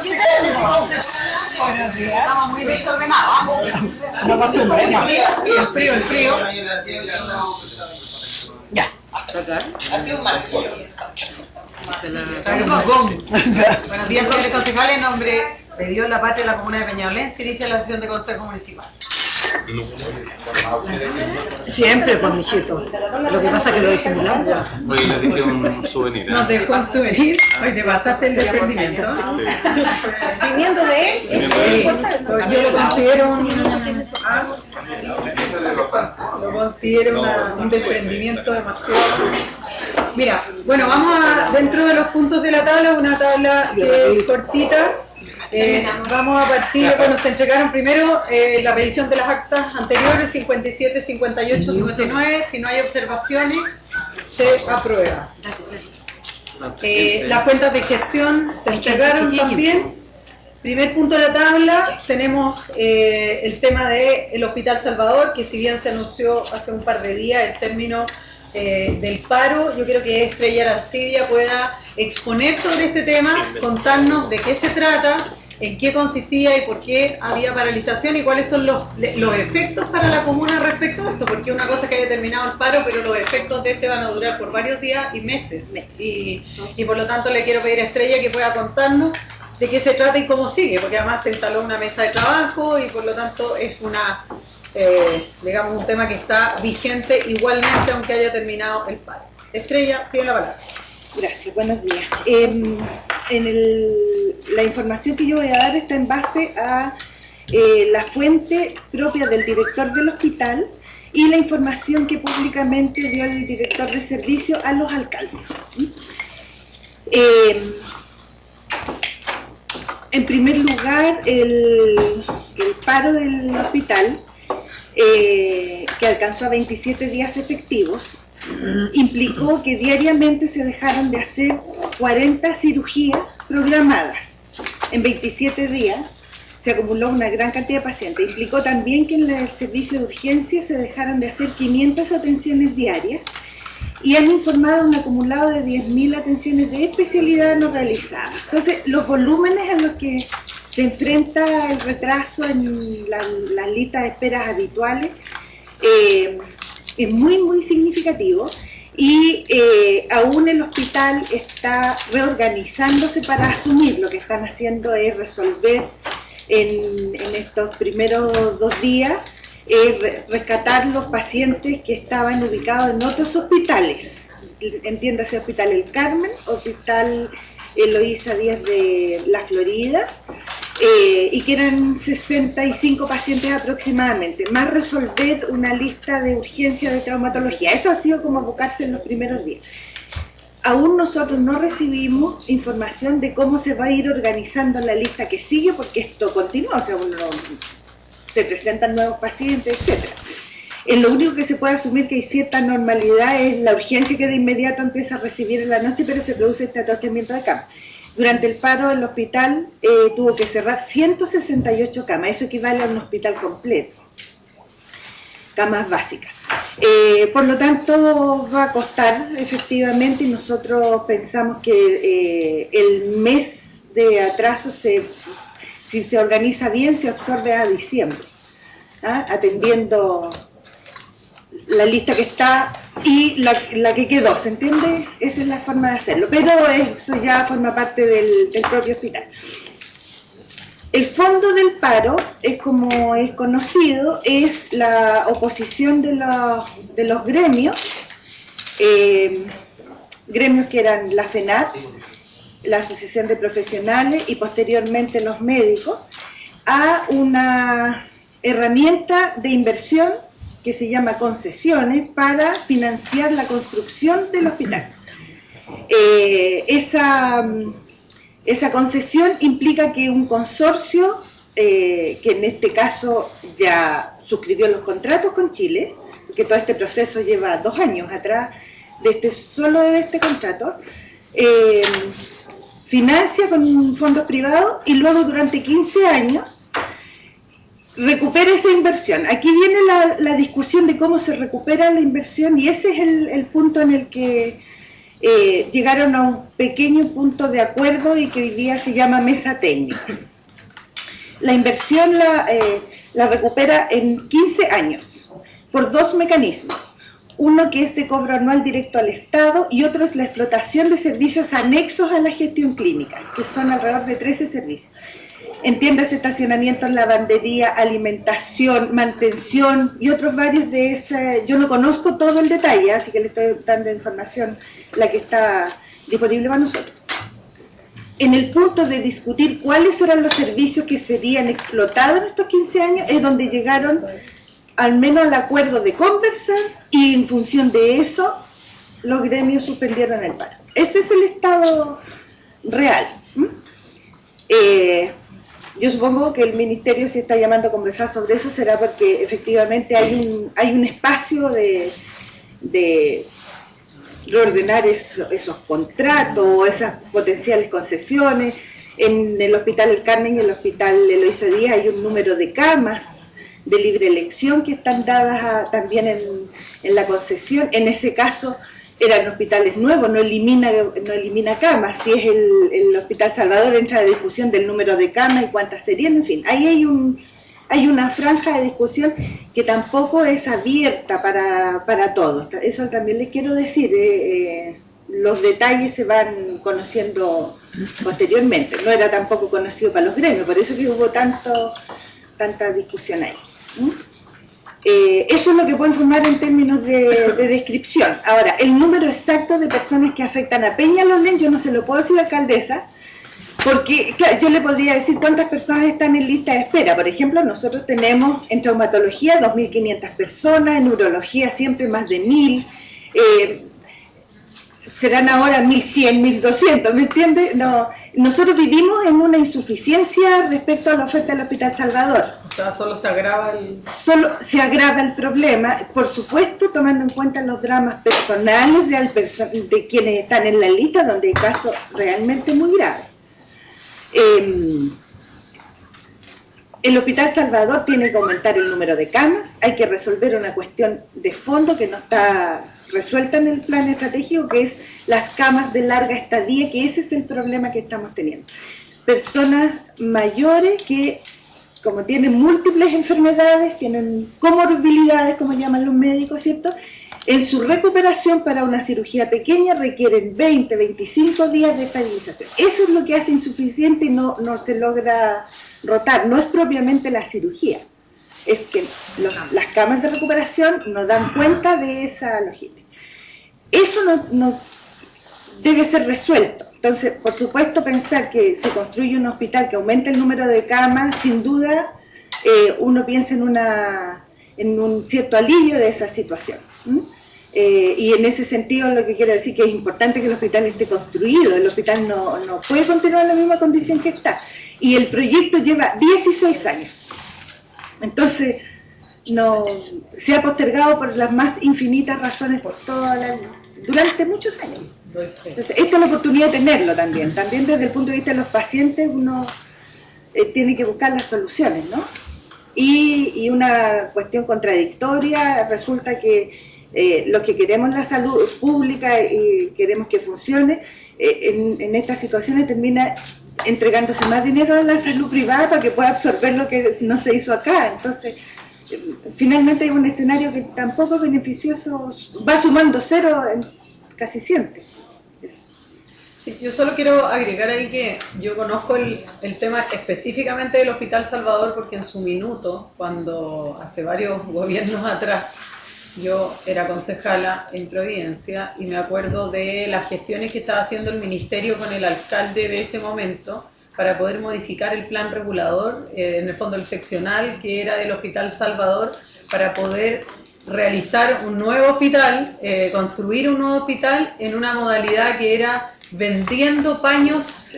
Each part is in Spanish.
Buenos días. Estamos muy desordenados. No acostumbremos. El frío. Ya. Así un marco. Buenos días, señores concejales. En nombre de Dios, la patria de la comuna de Peñalolén, se inicia la sesión de consejo municipal. Siempre, pues, mijito. Lo que pasa es que lo disimulamos. Hoy le dije un souvenir. Nos dejó un souvenir. Hoy te pasaste el desprendimiento. Viniendo de él, Yo lo considero un desprendimiento demasiado. Mira, bueno, vamos a, dentro de los puntos de la tabla, una tabla que es cortita. Vamos a partir, bueno, se entregaron primero la revisión de las actas anteriores, 57, 58, 59. Si no hay observaciones, se aprueba. Las cuentas de gestión se entregaron también. Primer punto de la tabla, tenemos el tema del Hospital Salvador, que si bien se anunció hace un par de días el término del paro, yo creo que Estrella Arancidia pueda exponer sobre este tema, contarnos de qué se trata, en qué consistía y por qué había paralización y cuáles son los efectos para la comuna respecto a esto, porque una cosa es que haya terminado el paro, pero los efectos de este van a durar por varios días y meses. Y por lo tanto le quiero pedir a Estrella que pueda contarnos de qué se trata y cómo sigue, porque además se instaló una mesa de trabajo y por lo tanto es digamos un tema que está vigente igualmente aunque haya terminado el paro. Estrella, tiene la palabra. Gracias, buenos días. La información que yo voy a dar está en base a la fuente propia del director del hospital y la información que públicamente dio el director de servicio a los alcaldes. En primer lugar, el paro del hospital, que alcanzó a 27 días efectivos, implicó que diariamente se dejaron de hacer 40 cirugías programadas. En 27 días se acumuló una gran cantidad de pacientes. Implicó también que en el servicio de urgencia se dejaron de hacer 500 atenciones diarias y han informado un acumulado de 10.000 atenciones de especialidad no realizadas. Entonces, los volúmenes a los que se enfrenta el retraso en las listas de esperas habituales es muy significativo y aún el hospital está reorganizándose para asumir. Lo que están haciendo es resolver en estos primeros 2 días rescatar los pacientes que estaban ubicados en otros hospitales, entiéndase Hospital El Carmen, Hospital Eloísa Díaz de la Florida, y que eran 65 pacientes aproximadamente, más resolver una lista de urgencia de traumatología. Eso ha sido como abocarse en los primeros días. Aún nosotros no recibimos información de cómo se va a ir organizando la lista que sigue, porque esto continúa, o sea, se presentan nuevos pacientes, etc. Lo único que se puede asumir que hay cierta normalidad es la urgencia que de inmediato empieza a recibir en la noche, pero se produce este atochamiento de camas. Durante el paro el hospital tuvo que cerrar 168 camas, eso equivale a un hospital completo, camas básicas. Por lo tanto va a costar efectivamente y nosotros pensamos que el mes de atraso si se organiza bien, se absorbe a diciembre, atendiendo la lista que está y la que quedó, ¿se entiende? Esa es la forma de hacerlo, pero eso ya forma parte del propio hospital. El fondo del paro, como es conocido, es la oposición de los gremios, gremios que eran la FENAT, la Asociación de Profesionales y posteriormente los médicos, a una herramienta de inversión que se llama concesiones para financiar la construcción del hospital. Esa concesión implica que un consorcio, que en este caso ya suscribió los contratos con Chile, porque todo este proceso lleva 2 años atrás, solo de este contrato, financia con fondos privados y luego durante 15 años recupera esa inversión. Aquí viene la discusión de cómo se recupera la inversión y ese es el punto en el que llegaron a un pequeño punto de acuerdo y que hoy día se llama mesa técnica. La inversión la recupera en 15 años por dos mecanismos. Uno que es de cobro anual directo al Estado y otro es la explotación de servicios anexos a la gestión clínica, que son alrededor de 13 servicios. En tiendas, estacionamientos, lavandería, alimentación, mantención y otros varios de ese. Yo no conozco todo el detalle, así que le estoy dando información, la que está disponible para nosotros. En el punto de discutir cuáles eran los servicios que serían explotados en estos 15 años, es donde llegaron al menos al acuerdo de conversar y en función de eso los gremios suspendieron el paro. Ese es el estado real. Yo supongo que el Ministerio, si está llamando a conversar sobre eso, será porque efectivamente hay un espacio de reordenar esos contratos o esas potenciales concesiones. En el Hospital El Carmen y el Hospital Eloísa Díaz hay un número de camas de libre elección que están dadas también en la concesión. En ese caso eran hospitales nuevos, no elimina camas. Si es el Hospital Salvador, entra a discusión del número de camas y cuántas serían, en fin. Ahí hay una franja de discusión que tampoco es abierta para todos. Eso también les quiero decir, los detalles se van conociendo posteriormente. No era tampoco conocido para los gremios, por eso que hubo tanta discusión ahí. Eso es lo que puedo informar en términos de descripción. Ahora, el número exacto de personas que afectan a Peñalolén, yo no se lo puedo decir a la alcaldesa, porque claro, yo le podría decir cuántas personas están en lista de espera. Por ejemplo, nosotros tenemos en traumatología 2.500 personas, en urología siempre más de 1.000, serán ahora 1.100, 1.200, ¿me entiende? No, nosotros vivimos en una insuficiencia respecto a la oferta del Hospital Salvador. O sea, solo se agrava el problema, por supuesto, tomando en cuenta los dramas personales de quienes están en la lista, donde hay casos realmente muy graves. El Hospital Salvador tiene que aumentar el número de camas, hay que resolver una cuestión de fondo que no está resuelta en el plan estratégico, que es las camas de larga estadía, que ese es el problema que estamos teniendo. Personas mayores que, como tienen múltiples enfermedades, tienen comorbilidades, como llaman los médicos, ¿cierto? En su recuperación para una cirugía pequeña requieren 20, 25 días de estabilización. Eso es lo que hace insuficiente y no se logra rotar. No es propiamente la cirugía, es que las camas de recuperación no dan cuenta de esa logística. Eso no debe ser resuelto. Entonces, por supuesto, pensar que se construye un hospital que aumente el número de camas, sin duda, uno piensa en un cierto alivio de esa situación. Y en ese sentido lo que quiero decir que es importante que el hospital esté construido. El hospital no puede continuar en la misma condición que está. Y el proyecto lleva 16 años. Entonces, se ha postergado por las más infinitas razones durante muchos años. Entonces, esta es la oportunidad de tenerlo también. También desde el punto de vista de los pacientes uno tiene que buscar las soluciones, ¿no? Y una cuestión contradictoria, resulta que los que queremos la salud pública y queremos que funcione, en estas situaciones termina entregándose más dinero a la salud privada para que pueda absorber lo que no se hizo acá. Entonces, finalmente hay un escenario que tampoco es beneficioso, va sumando cero casi siempre. Sí, yo solo quiero agregar ahí que yo conozco el tema específicamente del Hospital Salvador porque en su minuto, cuando hace varios gobiernos atrás, yo era concejala en Providencia y me acuerdo de las gestiones que estaba haciendo el ministerio con el alcalde de ese momento para poder modificar el plan regulador, en el fondo el seccional que era del Hospital Salvador, para poder realizar un nuevo hospital, construir un nuevo hospital en una modalidad que era vendiendo paños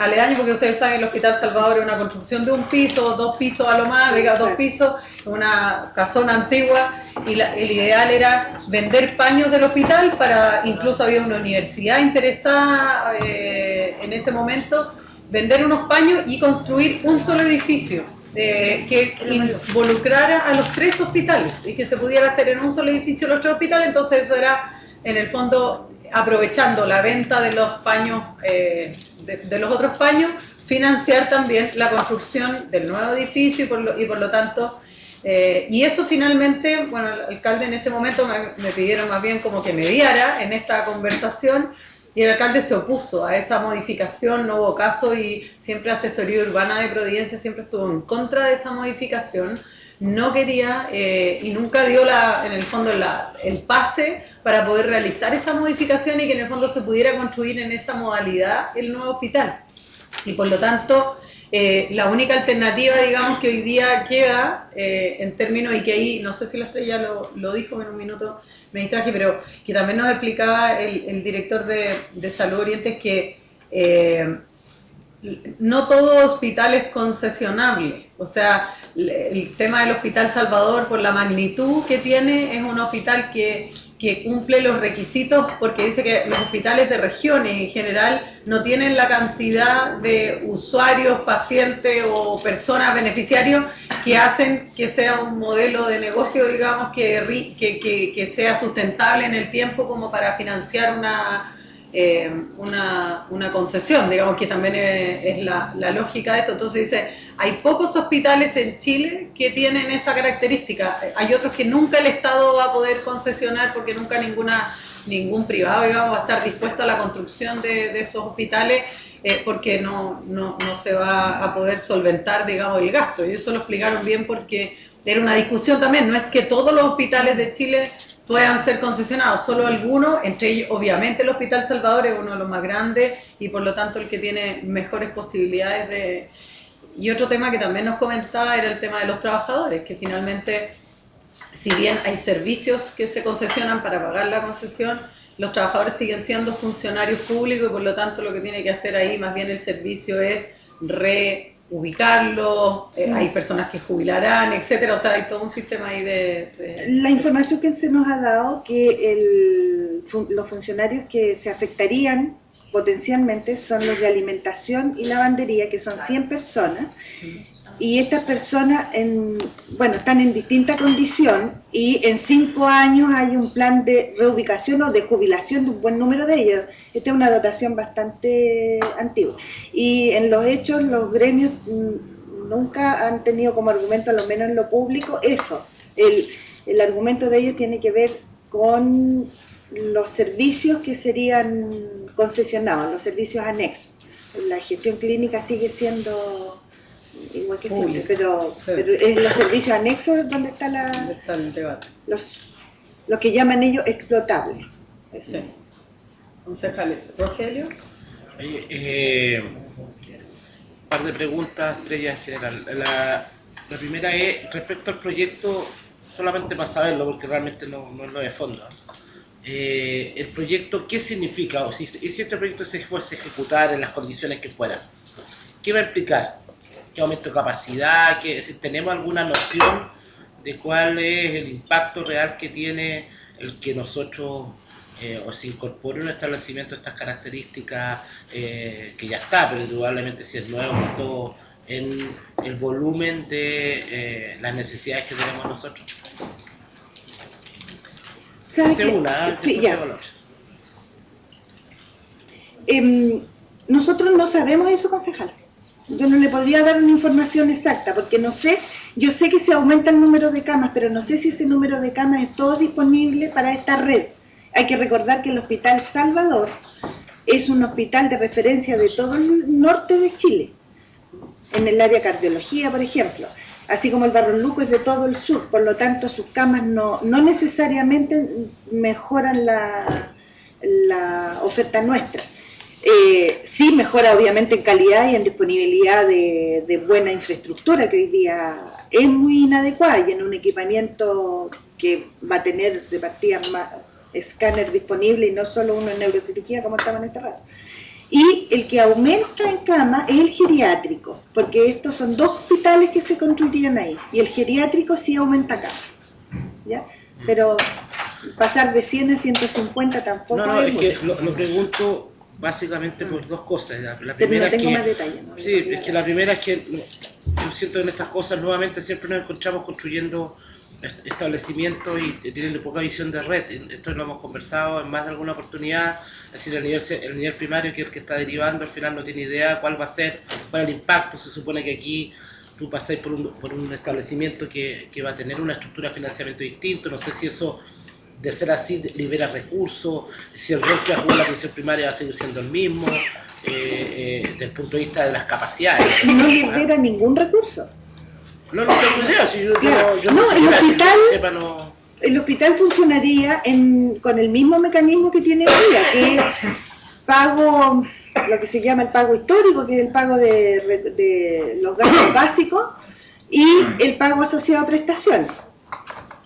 aledaños, porque ustedes saben que el Hospital Salvador es una construcción de un piso, 2 pisos a lo más, de 2 pisos, una casona antigua, y el ideal era vender paños del hospital, incluso había una universidad interesada en ese momento, vender unos paños y construir un solo edificio que involucrara a los 3 hospitales y que se pudiera hacer en un solo edificio los 3 hospitales. Entonces eso era en el fondo aprovechando la venta de los paños, de los otros paños, financiar también la construcción del nuevo edificio y por lo tanto, y eso finalmente, bueno, el alcalde en ese momento me pidieron más bien como que mediara en esta conversación, y el alcalde se opuso a esa modificación, no hubo caso, y siempre Asesoría Urbana de Providencia siempre estuvo en contra de esa modificación, no quería y nunca dio en el fondo el pase para poder realizar esa modificación y que en el fondo se pudiera construir en esa modalidad el nuevo hospital. Y por lo tanto, la única alternativa, digamos, que hoy día queda, en términos, y que ahí, no sé si la Estrella lo dijo en un minuto, me distraje, pero que también nos explicaba el director de Salud Oriente, que no todo hospital es concesionable. O sea, el tema del Hospital Salvador, por la magnitud que tiene, es un hospital que cumple los requisitos, porque dice que los hospitales de regiones en general no tienen la cantidad de usuarios, pacientes o personas beneficiarios que hacen que sea un modelo de negocio, digamos, que sea sustentable en el tiempo como para financiar una concesión, digamos, que también es la lógica de esto. Entonces dice, hay pocos hospitales en Chile que tienen esa característica, hay otros que nunca el Estado va a poder concesionar porque nunca ningún privado, digamos, va a estar dispuesto a la construcción de esos hospitales porque no se va a poder solventar, digamos, el gasto, y eso lo explicaron bien porque era una discusión también, no es que todos los hospitales de Chile puedan ser concesionados, solo algunos, entre ellos obviamente el Hospital Salvador es uno de los más grandes y por lo tanto el que tiene mejores posibilidades de... Y otro tema que también nos comentaba era el tema de los trabajadores, que finalmente, si bien hay servicios que se concesionan para pagar la concesión, los trabajadores siguen siendo funcionarios públicos y por lo tanto lo que tiene que hacer ahí más bien el servicio es ubicarlo, hay personas que jubilarán, etcétera, o sea, hay todo un sistema ahí La información que se nos ha dado, que los funcionarios que se afectarían potencialmente son los de alimentación y lavandería, que son 100 personas, y estas personas están en distinta condición, y en 5 años hay un plan de reubicación o de jubilación de un buen número de ellos. Esta es una dotación bastante antigua, y en los hechos los gremios nunca han tenido como argumento, a lo menos en lo público, eso. El argumento de ellos tiene que ver con los servicios que serían concesionados, los servicios anexos. La gestión clínica sigue siendo igual que siempre, pero es los servicios anexos donde está el debate. Los que llaman ellos explotables. Sí. Concejal Rogelio. Un par de preguntas, Estrella, en general. La primera es respecto al proyecto, solamente para saberlo, porque realmente no es lo de fondo. El proyecto, ¿qué significa? O si este proyecto se fuese a ejecutar en las condiciones que fueran, ¿qué va a implicar? ¿Qué aumento de capacidad? Si tenemos alguna noción de cuál es el impacto real que tiene el que nosotros o se incorpore un establecimiento de estas características, que ya está, pero probablemente si es nuevo, todo en el volumen de las necesidades que tenemos nosotros. Nosotros no sabemos eso, concejal. Yo no le podría dar una información exacta, porque no sé, yo sé que se aumenta el número de camas, pero no sé si ese número de camas es todo disponible para esta red. Hay que recordar que el Hospital Salvador es un hospital de referencia de todo el norte de Chile, en el área cardiología, por ejemplo, así como el Barros Luco es de todo el sur, por lo tanto sus camas no necesariamente mejoran la oferta nuestra. Sí mejora obviamente en calidad y en disponibilidad de buena infraestructura, que hoy día es muy inadecuada, y en un equipamiento que va a tener de partida más escáner disponible y no solo uno en neurocirugía como estaba en este rato. Y el que aumenta en cama es el geriátrico, porque estos son 2 hospitales que se construirían ahí, y el geriátrico sí aumenta cama, ¿ya? Pero pasar de 100 a 150 tampoco es mucho. Que lo pregunto básicamente por 2 cosas. La pero primera no tengo es que, más detalle, ¿no? Sí, es que la primera es que yo siento en estas cosas nuevamente siempre nos encontramos construyendo establecimientos y tienen poca visión de red. Esto lo hemos conversado en más de alguna oportunidad. Es decir, el nivel primario, que es el que está derivando, al final no tiene idea cuál va a ser, cuál es el impacto. Se supone que aquí tú pasáis por un establecimiento que va a tener una estructura de financiamiento distinto. No sé si eso, de ser así, libera recursos, si el rol que ha jugado la atención primaria va a seguir siendo el mismo, desde el punto de vista de las capacidades. No libera ningún recurso. No tengo idea. Si yo No, sepa, el hospital funcionaría con el mismo mecanismo que tiene hoy día, que es pago, lo que se llama el pago histórico, que es el pago de los gastos básicos, y el pago asociado a prestaciones.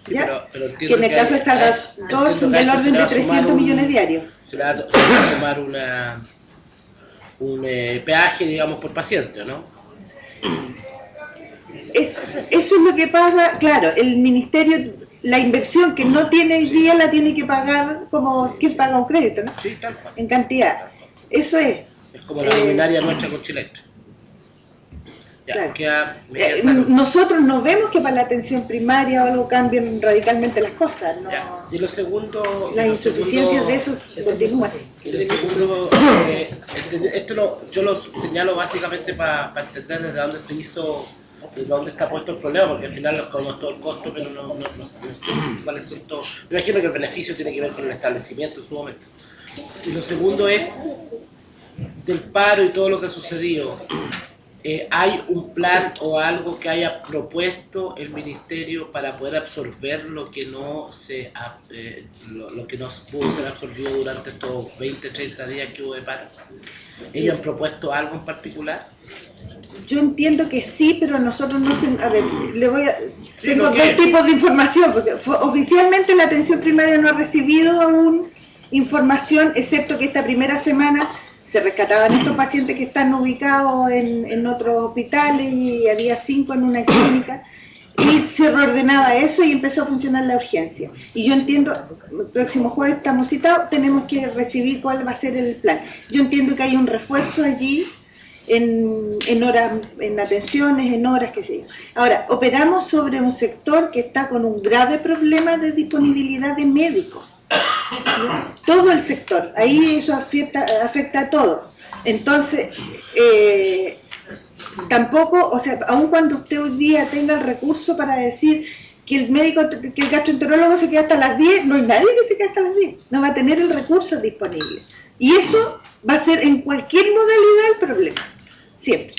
Sí, pero que en el caso de Salvador son del orden de 300 millones diarios. Se le va a tomar un peaje, digamos, por paciente, ¿no? Eso es lo que paga, claro, el ministerio, la inversión que no tiene hoy día la tiene que pagar como quien paga un crédito, ¿no? Sí, tal cual. En cantidad. Eso es. Es como la luminaria nuestra con Chile. Ya, claro. Nosotros no vemos que para la atención primaria o algo cambien radicalmente las cosas, ¿no? Ya. Y lo segundo, las insuficiencias de eso continúan. Y lo segundo, yo lo señalo básicamente para entender desde dónde se hizo y dónde está puesto el problema, porque al final conozco todo el costo, pero no sé cuáles son todos. Me imagino que el beneficio tiene que ver con el establecimiento en su momento. Y lo segundo es, del paro y todo lo que ha sucedido, ¿hay un plan o algo que haya propuesto el ministerio para poder absorber lo que no pudo ser absorbido durante estos 20, 30 días que hubo de paro? ¿Ellos han propuesto algo en particular? Yo entiendo que sí, pero nosotros no sé, a ver, tengo dos tipos de información, porque oficialmente la atención primaria no ha recibido aún información, excepto que esta primera semana se rescataban estos pacientes que están ubicados en otros hospitales y había 5 en una clínica, y se reordenaba eso y empezó a funcionar la urgencia. Y yo entiendo, el próximo jueves estamos citados, tenemos que recibir cuál va a ser el plan. Yo entiendo que hay un refuerzo allí en horas, en atenciones, en horas, qué sé yo. Ahora, operamos sobre un sector que está con un grave problema de disponibilidad de médicos. Todo el sector, ahí eso afecta a todo. Entonces, tampoco, o sea, aun cuando usted hoy día tenga el recurso para decir que el médico, que el gastroenterólogo se queda hasta las 10, no hay nadie que se quede hasta las 10, no va a tener el recurso disponible. Y eso va a ser en cualquier modalidad el problema, siempre.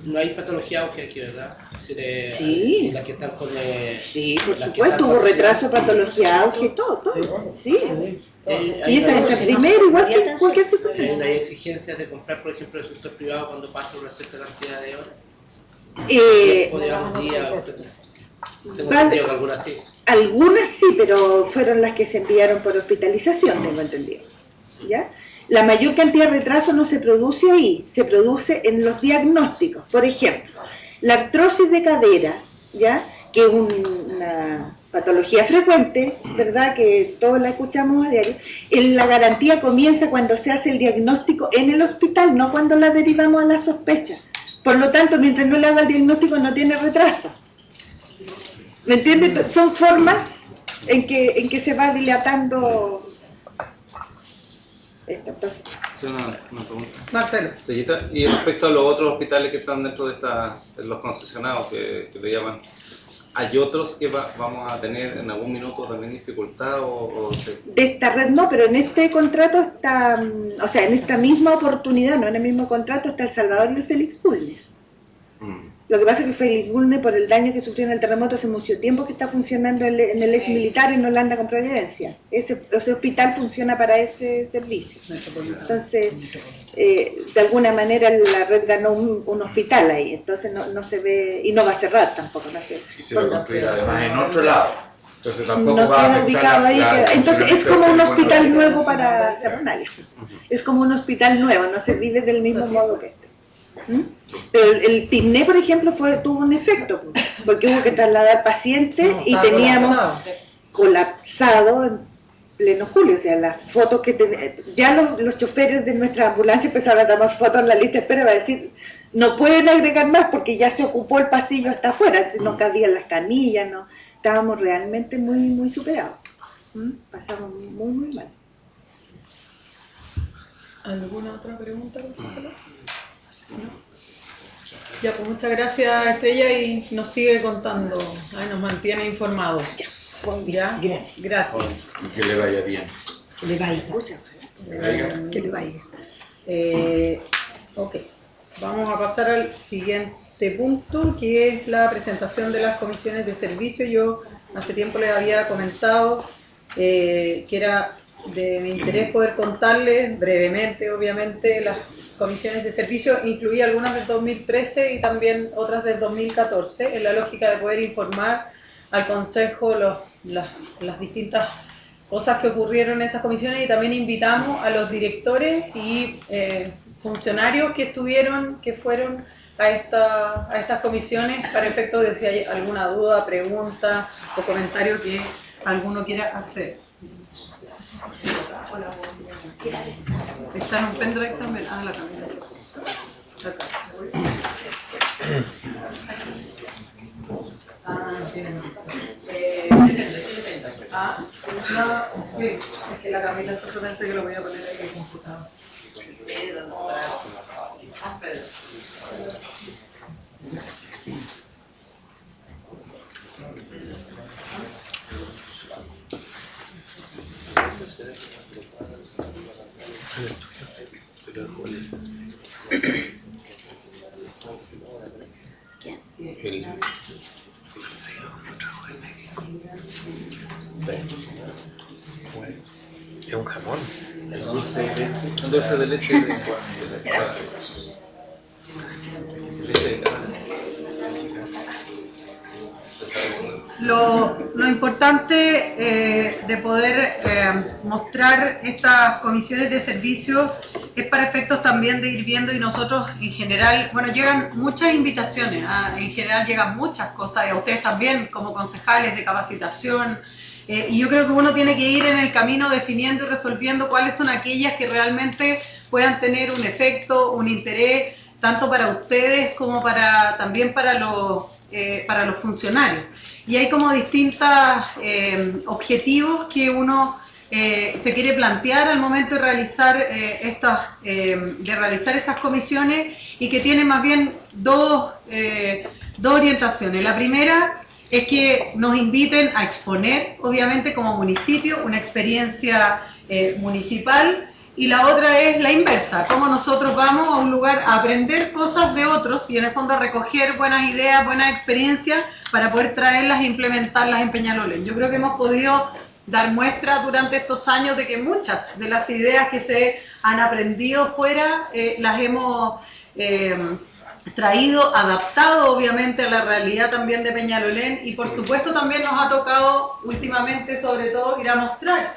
No hay patología auge aquí, ¿verdad? Es decir, sí. Las que están con... sí, por supuesto, hubo retraso, patología auge, todo. Sí. Y esa entra primero, igual que cualquier situación. ¿No hay exigencias de comprar, por ejemplo, el sector privado cuando pasa una cierta cantidad de horas? Tengo entendido que algunas sí. Algunas sí, pero fueron las que se enviaron por hospitalización, tengo entendido. ¿Ya? La mayor cantidad de retraso no se produce ahí, se produce en los diagnósticos. Por ejemplo, la artrosis de cadera, ¿ya? Que es una patología frecuente, ¿verdad? Que todos la escuchamos a diario. La garantía comienza cuando se hace el diagnóstico en el hospital, no cuando la derivamos a la sospecha. Por lo tanto, mientras no le haga el diagnóstico no tiene retraso. ¿Me entiendes? Son formas en que se va dilatando esto. Entonces, una pregunta. Marcelo. Y respecto a los otros hospitales que están dentro de los concesionados que le llaman, ¿hay otros que vamos a tener en algún minuto también dificultad? De esta red no, pero en este contrato está, o sea, en esta misma oportunidad, no en el mismo contrato, está El Salvador y el Félix Bulnes. Lo que pasa es que Félix Bulnes, por el daño que sufrió en el terremoto, hace mucho tiempo que está funcionando en el ex militar en Holanda con Providencia. Ese hospital funciona para ese servicio. Entonces, de alguna manera la red ganó un hospital ahí, entonces no se ve, y no va a cerrar tampoco. ¿No? Y se va a construir además en otro lado. Entonces tampoco no va a queda ubicado ahí. Entonces es como un hospital nuevo para Cernalia. Es como un hospital nuevo, no se vive del mismo modo que este. Pero el TINE, por ejemplo, tuvo un efecto, porque hubo que trasladar pacientes y teníamos colapsado en pleno julio. O sea, las fotos que ya los choferes de nuestra ambulancia empezaron a tomar fotos en la lista de espera para decir, no pueden agregar más porque ya se ocupó el pasillo hasta afuera, no cabían las camillas, no, estábamos realmente muy, muy superados. Pasamos muy, muy mal. ¿Alguna otra pregunta? ¿No? Ya, pues muchas gracias, Estrella, y nos sigue contando, nos mantiene informados. ¿Ya? Gracias. Y que le vaya bien. Que le vaya. Que le vaya. Ok, vamos a pasar al siguiente punto, que es la presentación de las comisiones de servicio. Yo hace tiempo les había comentado que era de mi interés poder contarles brevemente, obviamente, las comisiones de servicio. Incluí algunas del 2013 y también otras del 2014, en la lógica de poder informar al Consejo las distintas cosas que ocurrieron en esas comisiones, y también invitamos a los directores y funcionarios que fueron a estas comisiones para efecto de si hay alguna duda, pregunta o comentario que alguno quiera hacer. Está en un pendrive también. La Camila. Acá. Sí, es que la Camila solo pensé que lo voy a poner ahí en el computador. Es un jamón. El dulce de leche de leche de cabra. Lo importante de poder mostrar estas comisiones de servicio es para efectos también de ir viendo, y nosotros en general, bueno, llegan muchas invitaciones, en general llegan muchas cosas, y a ustedes también como concejales de capacitación, y yo creo que uno tiene que ir en el camino definiendo y resolviendo cuáles son aquellas que realmente puedan tener un efecto, un interés, tanto para ustedes como también para los funcionarios. Y hay como distintos objetivos que uno se quiere plantear al momento de realizar estas comisiones, y que tiene más bien dos orientaciones. La primera es que nos inviten a exponer, obviamente como municipio, una experiencia municipal, y la otra es la inversa, cómo nosotros vamos a un lugar a aprender cosas de otros y en el fondo a recoger buenas ideas, buenas experiencias para poder traerlas e implementarlas en Peñalolén. Yo creo que hemos podido dar muestra durante estos años de que muchas de las ideas que se han aprendido fuera las hemos traído, adaptado obviamente a la realidad también de Peñalolén, y por supuesto también nos ha tocado últimamente sobre todo ir a mostrar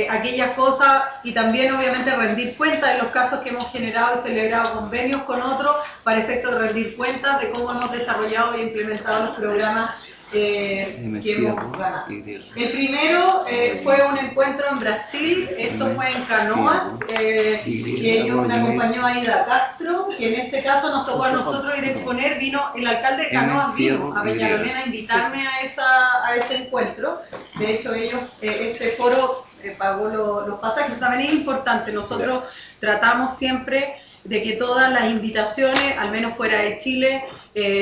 aquellas cosas, y también obviamente rendir cuentas en los casos que hemos generado y celebrado convenios con otros para efecto de rendir cuentas de cómo hemos desarrollado e implementado los programas que hemos ganado. El primero fue un encuentro en Brasil, esto fue en Canoas, que me acompañó a Ida Castro, y en ese caso nos tocó a nosotros ir a exponer. Vino el alcalde de Canoas, vino a Peñalolén a invitarme a ese encuentro. De hecho ellos, este foro pagó los pasajes. También es importante, nosotros tratamos siempre de que todas las invitaciones, al menos fuera de Chile,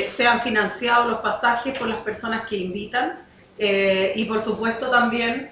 sean financiados los pasajes por las personas que invitan, y por supuesto también,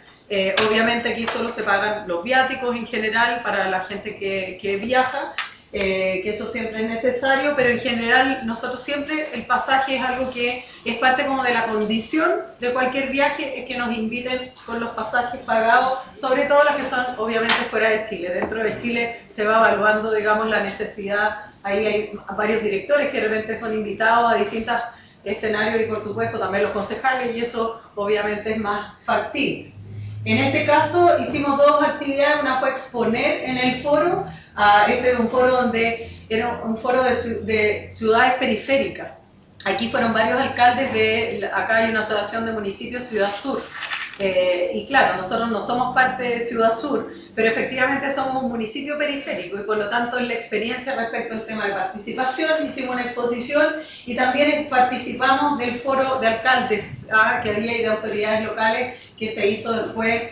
obviamente aquí solo se pagan los viáticos en general para la gente que viaja, que eso siempre es necesario, pero en general nosotros siempre el pasaje es algo que es parte como de la condición de cualquier viaje, es que nos inviten con los pasajes pagados, sobre todo las que son obviamente fuera de Chile. Dentro de Chile se va evaluando, digamos, la necesidad. Ahí hay varios directores que de repente son invitados a distintos escenarios, y por supuesto también los concejales, y eso obviamente es más factible. En este caso hicimos dos actividades. Una fue exponer en el foro. Este era un foro de ciudades periféricas. Aquí fueron varios alcaldes acá hay una asociación de municipios Ciudad Sur, y claro, nosotros no somos parte de Ciudad Sur, pero efectivamente somos un municipio periférico y por lo tanto en la experiencia respecto al tema de participación hicimos una exposición y también participamos del foro de alcaldes que había y de autoridades locales que se hizo después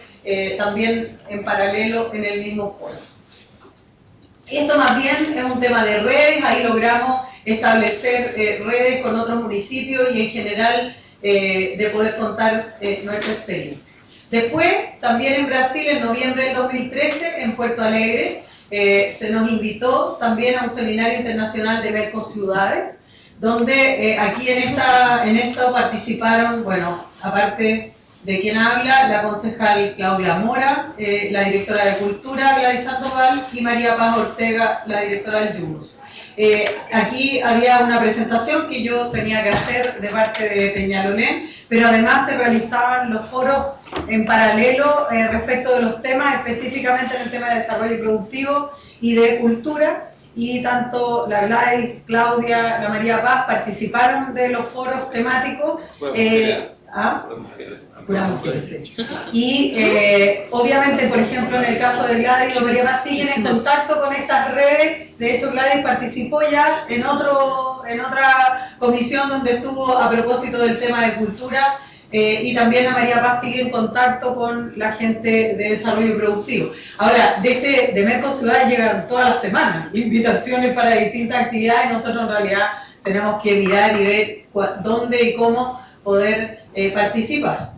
también en paralelo en el mismo foro. Esto más bien es un tema de redes, ahí logramos establecer redes con otros municipios y en general de poder contar nuestra experiencia. Después, también en Brasil, en noviembre del 2013, en Puerto Alegre, se nos invitó también a un seminario internacional de Mercociudades, donde aquí en esto participaron, bueno, aparte de quien habla, la concejal Claudia Mora, la directora de Cultura, Gladys Sandoval, y María Paz Ortega, la directora del Yunus. Aquí había una presentación que yo tenía que hacer de parte de Peñalolén, pero además se realizaban los foros en paralelo respecto de los temas, específicamente en el tema de desarrollo productivo y de cultura, y tanto la Gladys, Claudia, la María Paz participaron de los foros temáticos. Puras mujeres. Y obviamente, por ejemplo, en el caso de Gladys o María Paz siguen en contacto con estas redes. De hecho, Gladys participó ya en otra comisión donde estuvo a propósito del tema de cultura, y también a María Paz sigue en contacto con la gente de desarrollo productivo. Ahora, de Mercociudades llegan todas las semanas invitaciones para distintas actividades. Nosotros en realidad tenemos que mirar y ver dónde y cómo poder participar.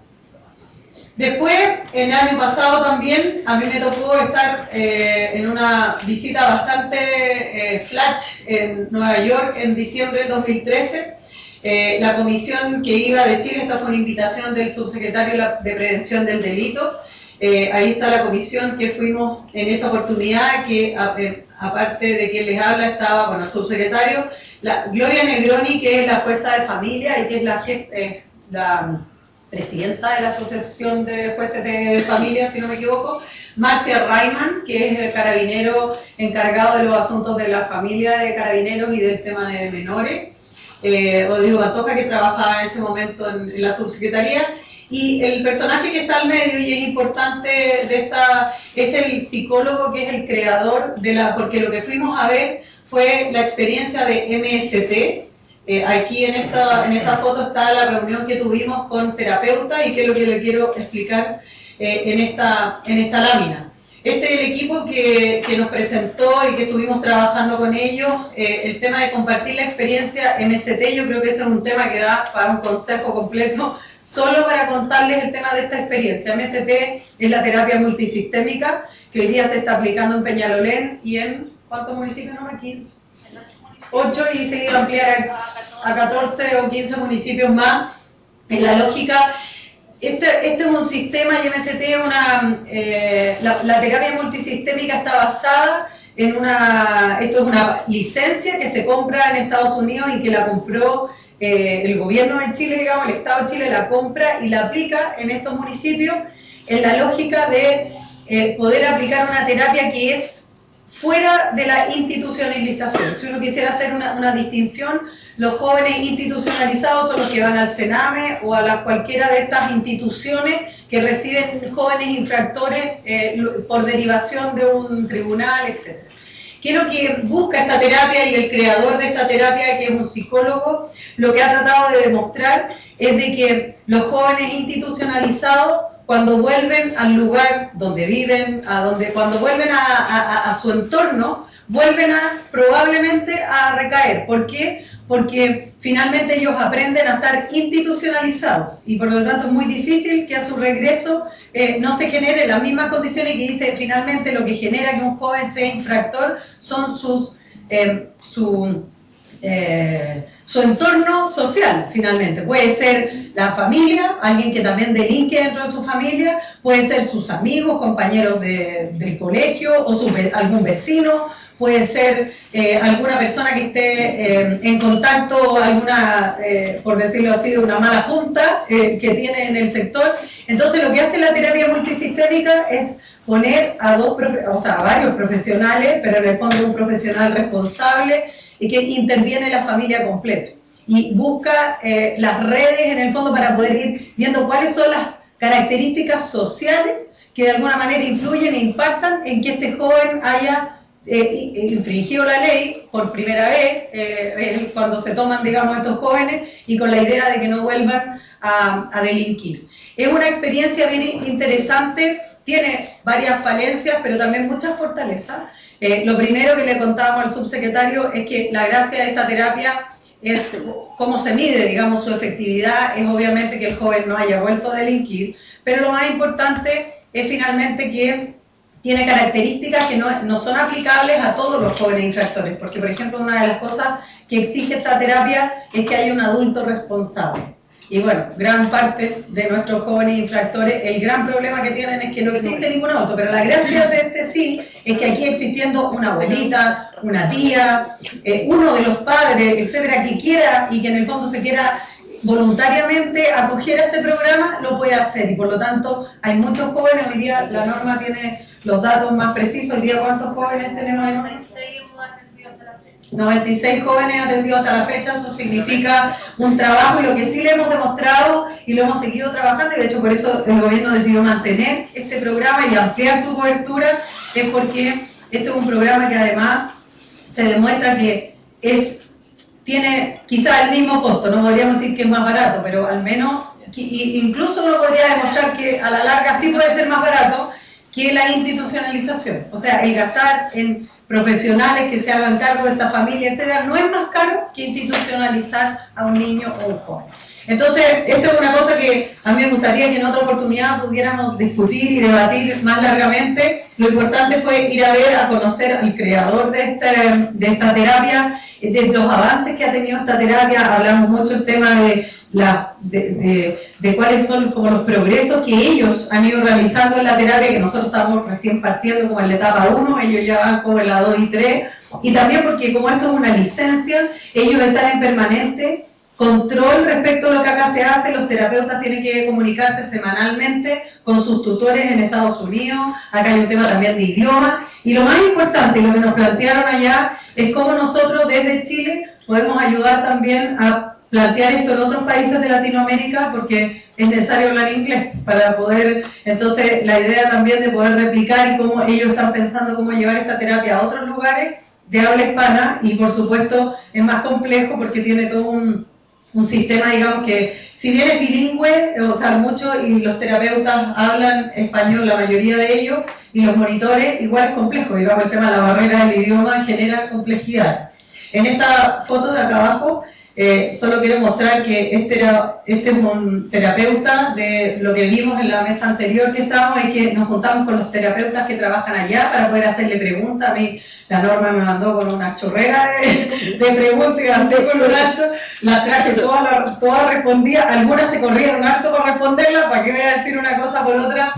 Después, en el año pasado también, a mí me tocó estar en una visita bastante flash en Nueva York en diciembre del 2013. La comisión que iba de Chile, esta fue una invitación del subsecretario de Prevención del Delito. Ahí está la comisión que fuimos en esa oportunidad, que aparte de quien les habla estaba, bueno, el subsecretario, la Gloria Negroni, que es la jueza de familia y que es la presidenta de la Asociación de Jueces de Familia, si no me equivoco, Marcia Rayman, que es el carabinero encargado de los asuntos de la familia de carabineros y del tema de menores, Rodrigo Pantoja, que trabajaba en ese momento en la subsecretaría, y el personaje que está al medio y es importante es el psicólogo que es el creador porque lo que fuimos a ver fue la experiencia de MST. Aquí en esta foto está la reunión que tuvimos con terapeutas y que es lo que le quiero explicar en esta lámina. Este es el equipo que nos presentó y que estuvimos trabajando con ellos. El tema de compartir la experiencia MST, yo creo que ese es un tema que da para un consejo completo, solo para contarles el tema de esta experiencia. MST es la terapia multisistémica que hoy día se está aplicando en Peñalolén y en, ¿cuántos municipios nomás? 15. 8 y se iba a ampliar a 14 o 15 municipios más. En la lógica, este es un sistema y MST la terapia multisistémica está basada en esto es una licencia que se compra en Estados Unidos y que la compró el gobierno de Chile, digamos, el Estado de Chile la compra y la aplica en estos municipios en la lógica de poder aplicar una terapia que es fuera de la institucionalización. Si uno quisiera hacer una distinción, los jóvenes institucionalizados son los que van al Sename o a cualquiera de estas instituciones que reciben jóvenes infractores por derivación de un tribunal, etc. ¿Qué es lo que busca esta terapia? Y el creador de esta terapia, que es un psicólogo, lo que ha tratado de demostrar es de que los jóvenes institucionalizados, cuando vuelven al lugar donde viven, cuando vuelven a su entorno, vuelven probablemente a recaer. ¿Por qué? Porque finalmente ellos aprenden a estar institucionalizados y por lo tanto es muy difícil que a su regreso no se generen las mismas condiciones que dice finalmente lo que genera que un joven sea infractor son su entorno social, finalmente. Puede ser la familia, alguien que también delinque dentro de su familia, puede ser sus amigos, compañeros del colegio o algún vecino, puede ser alguna persona que esté en contacto, por decirlo así, una mala junta que tiene en el sector. Entonces lo que hace la terapia multisistémica es poner a varios profesionales, pero en el fondo un profesional responsable y que interviene la familia completa y busca las redes en el fondo para poder ir viendo cuáles son las características sociales que de alguna manera influyen e impactan en que este joven haya infringido la ley por primera vez, cuando se toman, digamos, estos jóvenes, y con la idea de que no vuelvan a delinquir. Es una experiencia bien interesante, tiene varias falencias, pero también muchas fortalezas. Lo primero que le contábamos al subsecretario es que la gracia de esta terapia es cómo se mide, digamos, su efectividad, es obviamente que el joven no haya vuelto a delinquir, pero lo más importante es finalmente que tiene características que no son aplicables a todos los jóvenes infractores, porque por ejemplo una de las cosas que exige esta terapia es que haya un adulto responsable. Y bueno, gran parte de nuestros jóvenes infractores, el gran problema que tienen es que no existe ningún adulto, pero la gracia de este sí es que aquí existiendo una abuelita, una tía, uno de los padres, etcétera, que quiera y que en el fondo se quiera voluntariamente acoger a este programa, lo puede hacer, y por lo tanto hay muchos jóvenes. Hoy día la norma tiene los datos más precisos. Hoy día, ¿cuántos jóvenes tenemos? 96 jóvenes atendidos hasta la fecha. Eso significa un trabajo, y lo que sí le hemos demostrado y lo hemos seguido trabajando, y de hecho por eso el gobierno decidió mantener este programa y ampliar su cobertura, es porque este es un programa que además se demuestra que tiene quizá el mismo costo, no podríamos decir que es más barato, pero al menos, incluso uno podría demostrar que a la larga sí puede ser más barato que la institucionalización. O sea, el gastar en profesionales que se hagan cargo de esta familia, etcétera, no es más caro que institucionalizar a un niño o un joven. Entonces, esto es una cosa que a mí me gustaría que en otra oportunidad pudiéramos discutir y debatir más largamente. Lo importante fue ir a ver, a conocer al creador de esta terapia, de los avances que ha tenido esta terapia. Hablamos mucho el tema de cuáles son como los progresos que ellos han ido realizando en la terapia, que nosotros estamos recién partiendo como en la etapa 1, ellos ya van como en la 2 y 3, y también porque como esto es una licencia, ellos están en permanente control respecto a lo que acá se hace. Los terapeutas tienen que comunicarse semanalmente con sus tutores en Estados Unidos. Acá hay un tema también de idioma, y lo más importante, lo que nos plantearon allá, es cómo nosotros desde Chile podemos ayudar también a plantear esto en otros países de Latinoamérica, porque es necesario hablar inglés para poder, entonces la idea también de poder replicar, y cómo ellos están pensando cómo llevar esta terapia a otros lugares de habla hispana. Y por supuesto es más complejo porque tiene todo un sistema, digamos, que si bien es bilingüe, o sea, mucho, y los terapeutas hablan español, la mayoría de ellos, y los monitores, igual es complejo, digamos, el tema de la barrera del idioma genera complejidad. En esta foto de acá abajo, solo quiero mostrar que este es un terapeuta de lo que vimos en la mesa anterior que estábamos, y que nos juntamos con los terapeutas que trabajan allá para poder hacerle preguntas. A mí la Norma me mandó con una chorrera de preguntas, y así con un harto, las traje todas respondía, algunas se corrieron harto para responderlas, para qué voy a decir una cosa por otra,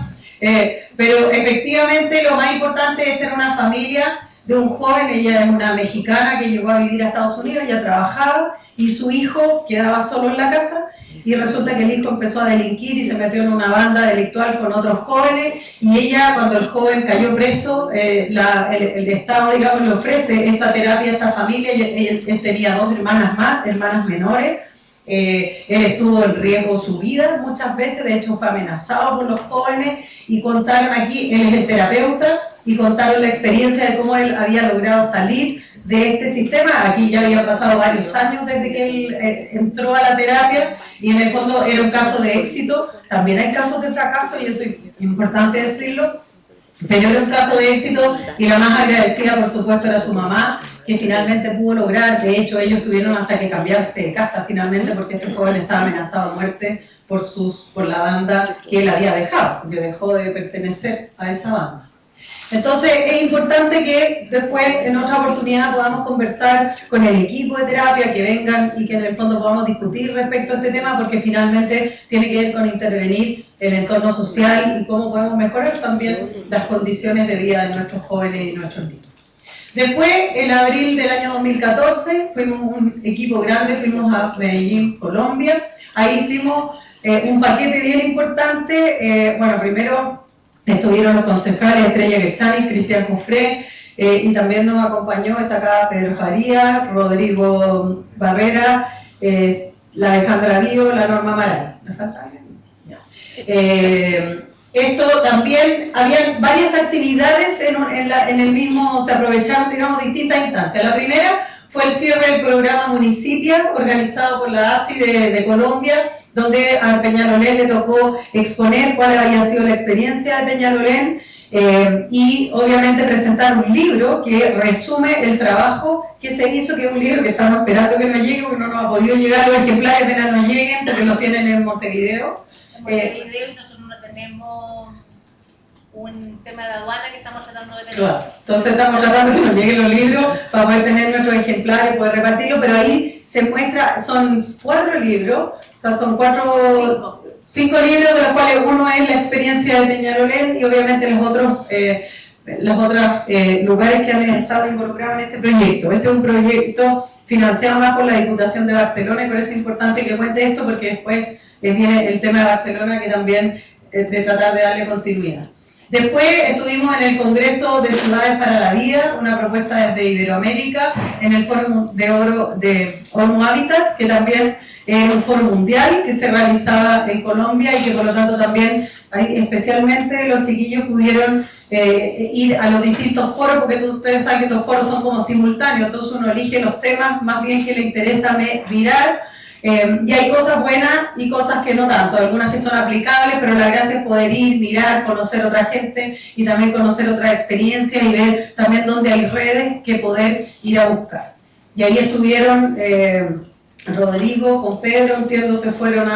pero efectivamente lo más importante es tener una familia de un joven. Ella es una mexicana que llegó a vivir a Estados Unidos, ella trabajaba, y su hijo quedaba solo en la casa, y resulta que el hijo empezó a delinquir y se metió en una banda delictual con otros jóvenes, y ella, cuando el joven cayó preso, el Estado, digamos, le ofrece esta terapia a esta familia, y él tenía 2 hermanas más, hermanas menores. Él estuvo en riesgo su vida muchas veces, de hecho fue amenazado por los jóvenes, y contaron aquí, él es el terapeuta, y contaron la experiencia de cómo él había logrado salir de este sistema. Aquí ya habían pasado varios años desde que él entró a la terapia, y en el fondo era un caso de éxito. También hay casos de fracaso, y eso es importante decirlo, pero era un caso de éxito, y la más agradecida por supuesto era su mamá, que finalmente pudo lograr. De hecho, ellos tuvieron hasta que cambiarse de casa finalmente, porque este joven estaba amenazado de muerte por la banda que él había dejado, porque dejó de pertenecer a esa banda. Entonces es importante que después en otra oportunidad podamos conversar con el equipo de terapia, que vengan y que en el fondo podamos discutir respecto a este tema, porque finalmente tiene que ver con intervenir el entorno social y cómo podemos mejorar también las condiciones de vida de nuestros jóvenes y nuestros niños. Después, en abril del año 2014, fuimos un equipo grande, fuimos a Medellín, Colombia. Ahí hicimos un paquete bien importante. Bueno, primero estuvieron los concejales Estrella Quechani, Cristian Cufré, y también nos acompañó, está acá Pedro Faría, Rodrigo Barrera, la Alejandra Vío, la Norma Amaral. ¿Me falta alguien? Esto también, había varias actividades en el mismo, se aprovecharon, digamos, distintas instancias. La primera fue el cierre del programa Municipia, organizado por la ASI de Colombia, donde a Peñalolén le tocó exponer cuál había sido la experiencia de Peñalolén y obviamente presentar un libro que resume el trabajo que se hizo, que es un libro que estamos esperando que nos llegue, porque no nos ha podido llegar los ejemplares, apenas nos lleguen, porque los tienen en Montevideo. En Montevideo y nosotros no tenemos un tema de aduana que estamos tratando de tener. Claro, entonces estamos tratando de que nos lleguen los libros para poder tener nuestros ejemplares, poder repartirlos, pero ahí se muestra, son 4 libros, o sea, son 5 libros, de los cuales uno es la experiencia de Peñalolén y obviamente los otros lugares que han estado involucrados en este proyecto. Este es un proyecto financiado más por la Diputación de Barcelona y por eso es importante que cuente esto, porque después viene el tema de Barcelona, que también es de tratar de darle continuidad. Después estuvimos en el Congreso de Ciudades para la Vida, una propuesta desde Iberoamérica, en el Foro de ONU Habitat, que también es un foro mundial que se realizaba en Colombia y que por lo tanto también, ahí, especialmente los chiquillos pudieron ir a los distintos foros, porque ustedes saben que estos foros son como simultáneos, entonces uno elige los temas más bien que le interesa mirar. Y hay cosas buenas y cosas que no tanto, algunas que son aplicables, pero la gracia es poder ir, mirar, conocer a otra gente y también conocer otras experiencias y ver también dónde hay redes que poder ir a buscar. Y ahí estuvieron Rodrigo con Pedro, entiendo, se fueron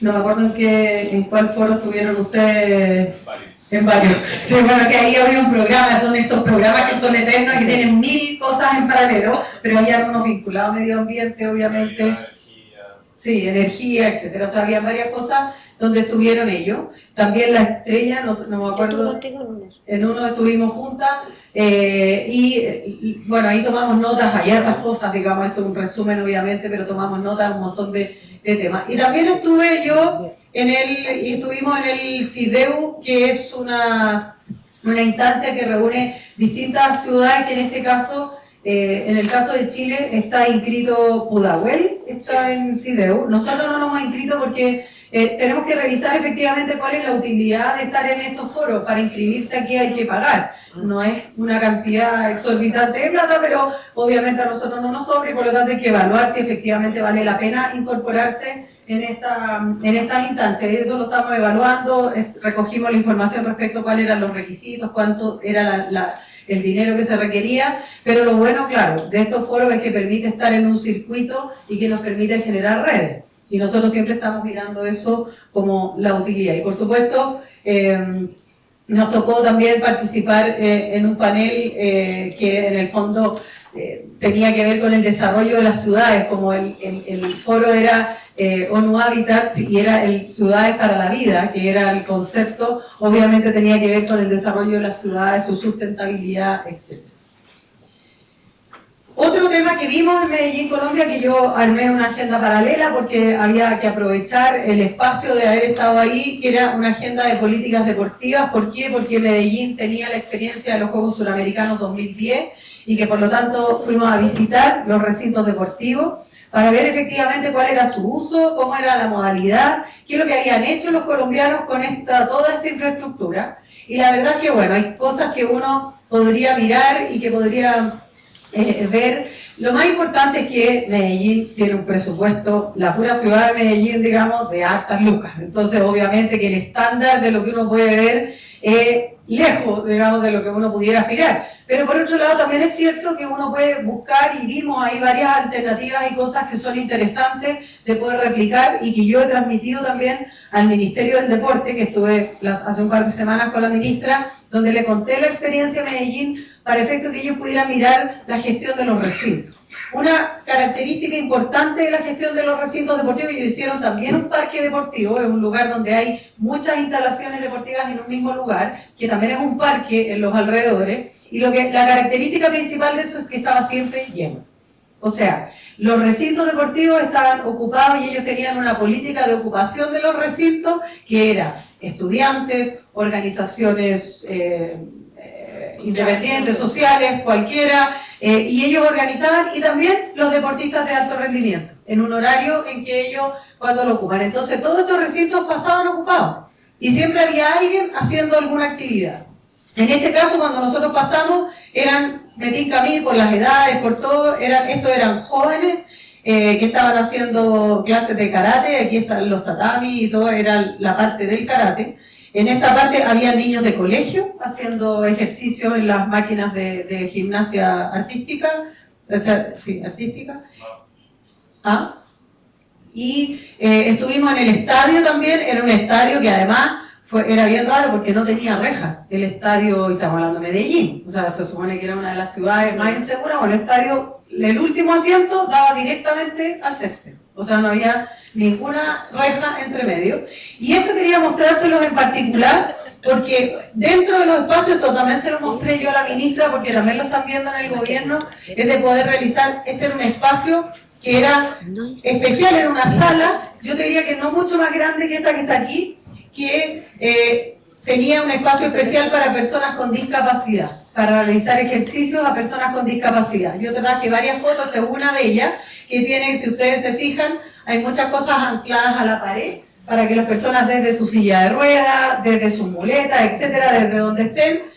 no me acuerdo en cuál foro estuvieron ustedes. En varios. Sí, bueno, que ahí había un programa, son estos programas que son eternos y que tienen 1000 cosas en paralelo, pero había unos vinculados a medio ambiente, obviamente. Sí, energía, etcétera. O sea, había varias cosas donde estuvieron ellos. También la estrella, no me acuerdo, en uno estuvimos juntas y bueno, ahí tomamos notas, hay otras cosas, digamos, esto es un resumen obviamente, pero tomamos notas, un montón de temas. Y también estuvimos en el CIDEU, que es una instancia que reúne distintas ciudades, que en este caso, en el caso de Chile, está inscrito Pudahuel, está en CIDEU. Nosotros no nos hemos inscrito porque tenemos que revisar efectivamente cuál es la utilidad de estar en estos foros. Para inscribirse aquí hay que pagar. No es una cantidad exorbitante de plata, pero obviamente a nosotros no nos sobra y por lo tanto hay que evaluar si efectivamente vale la pena incorporarse en estas instancias. Y eso lo estamos evaluando, recogimos la información respecto a cuáles eran los requisitos, cuánto era el dinero que se requería, pero lo bueno, claro, de estos foros es que permite estar en un circuito y que nos permite generar redes. Y nosotros siempre estamos mirando eso como la utilidad. Y por supuesto, nos tocó también participar en un panel que en el fondo tenía que ver con el desarrollo de las ciudades, como el foro era ONU Habitat y era el Ciudades para la Vida, que era el concepto, obviamente tenía que ver con el desarrollo de las ciudades, su sustentabilidad, etc. Otro tema que vimos en Medellín, Colombia, que yo armé una agenda paralela porque había que aprovechar el espacio de haber estado ahí, que era una agenda de políticas deportivas. ¿Por qué? Porque Medellín tenía la experiencia de los Juegos Suramericanos 2010 y que por lo tanto fuimos a visitar los recintos deportivos para ver efectivamente cuál era su uso, cómo era la modalidad, qué es lo que habían hecho los colombianos con toda esta infraestructura. Y la verdad es que, bueno, hay cosas que uno podría mirar y que podría ver. Lo más importante es que Medellín tiene un presupuesto, la pura ciudad de Medellín, digamos, de hartas lucas. Entonces, obviamente que el estándar de lo que uno puede ver es lejos, digamos, de lo que uno pudiera aspirar. Pero por otro lado, también es cierto que uno puede buscar, y vimos ahí varias alternativas y cosas que son interesantes de poder replicar y que yo he transmitido también al Ministerio del Deporte, que estuve hace un par de semanas con la ministra, donde le conté la experiencia de Medellín para efecto que ellos pudieran mirar la gestión de los recintos. Una característica importante de la gestión de los recintos deportivos, ellos hicieron también un parque deportivo, es un lugar donde hay muchas instalaciones deportivas en un mismo lugar, que también es un parque en los alrededores, y la característica principal de eso es que estaba siempre lleno. O sea, los recintos deportivos estaban ocupados y ellos tenían una política de ocupación de los recintos que era estudiantes, organizaciones independientes, sociales, cualquiera, y ellos organizaban, y también los deportistas de alto rendimiento, en un horario en que ellos cuando lo ocupan. Entonces todos estos recintos pasaban ocupados. y siempre había alguien haciendo alguna actividad. En este caso, cuando nosotros pasamos, me tinca a mí por las edades, por todo, estos eran jóvenes que estaban haciendo clases de karate, aquí están los tatamis y todo, era la parte del karate. En esta parte había niños de colegio haciendo ejercicios en las máquinas de gimnasia artística, o sea, sí, artística. ¿Ah? Y estuvimos en el estadio también, era un estadio que además era bien raro porque no tenía reja. El estadio, y estamos hablando de Medellín, o sea, se supone que era una de las ciudades más inseguras, o el estadio, el último asiento daba directamente al césped, o sea, no había ninguna reja entre medio. Y esto quería mostrárselos en particular, porque dentro de los espacios, esto también se lo mostré yo a la ministra, porque también lo están viendo en el gobierno, es de poder realizar, este era un espacio que era especial, era una sala, yo te diría que no mucho más grande que esta que está aquí, que tenía un espacio especial para personas con discapacidad, para realizar ejercicios a personas con discapacidad. Yo traje varias fotos, esta es una de ellas, que tiene, si ustedes se fijan, hay muchas cosas ancladas a la pared, para que las personas desde su silla de ruedas, desde sus muletas, etcétera, desde donde estén,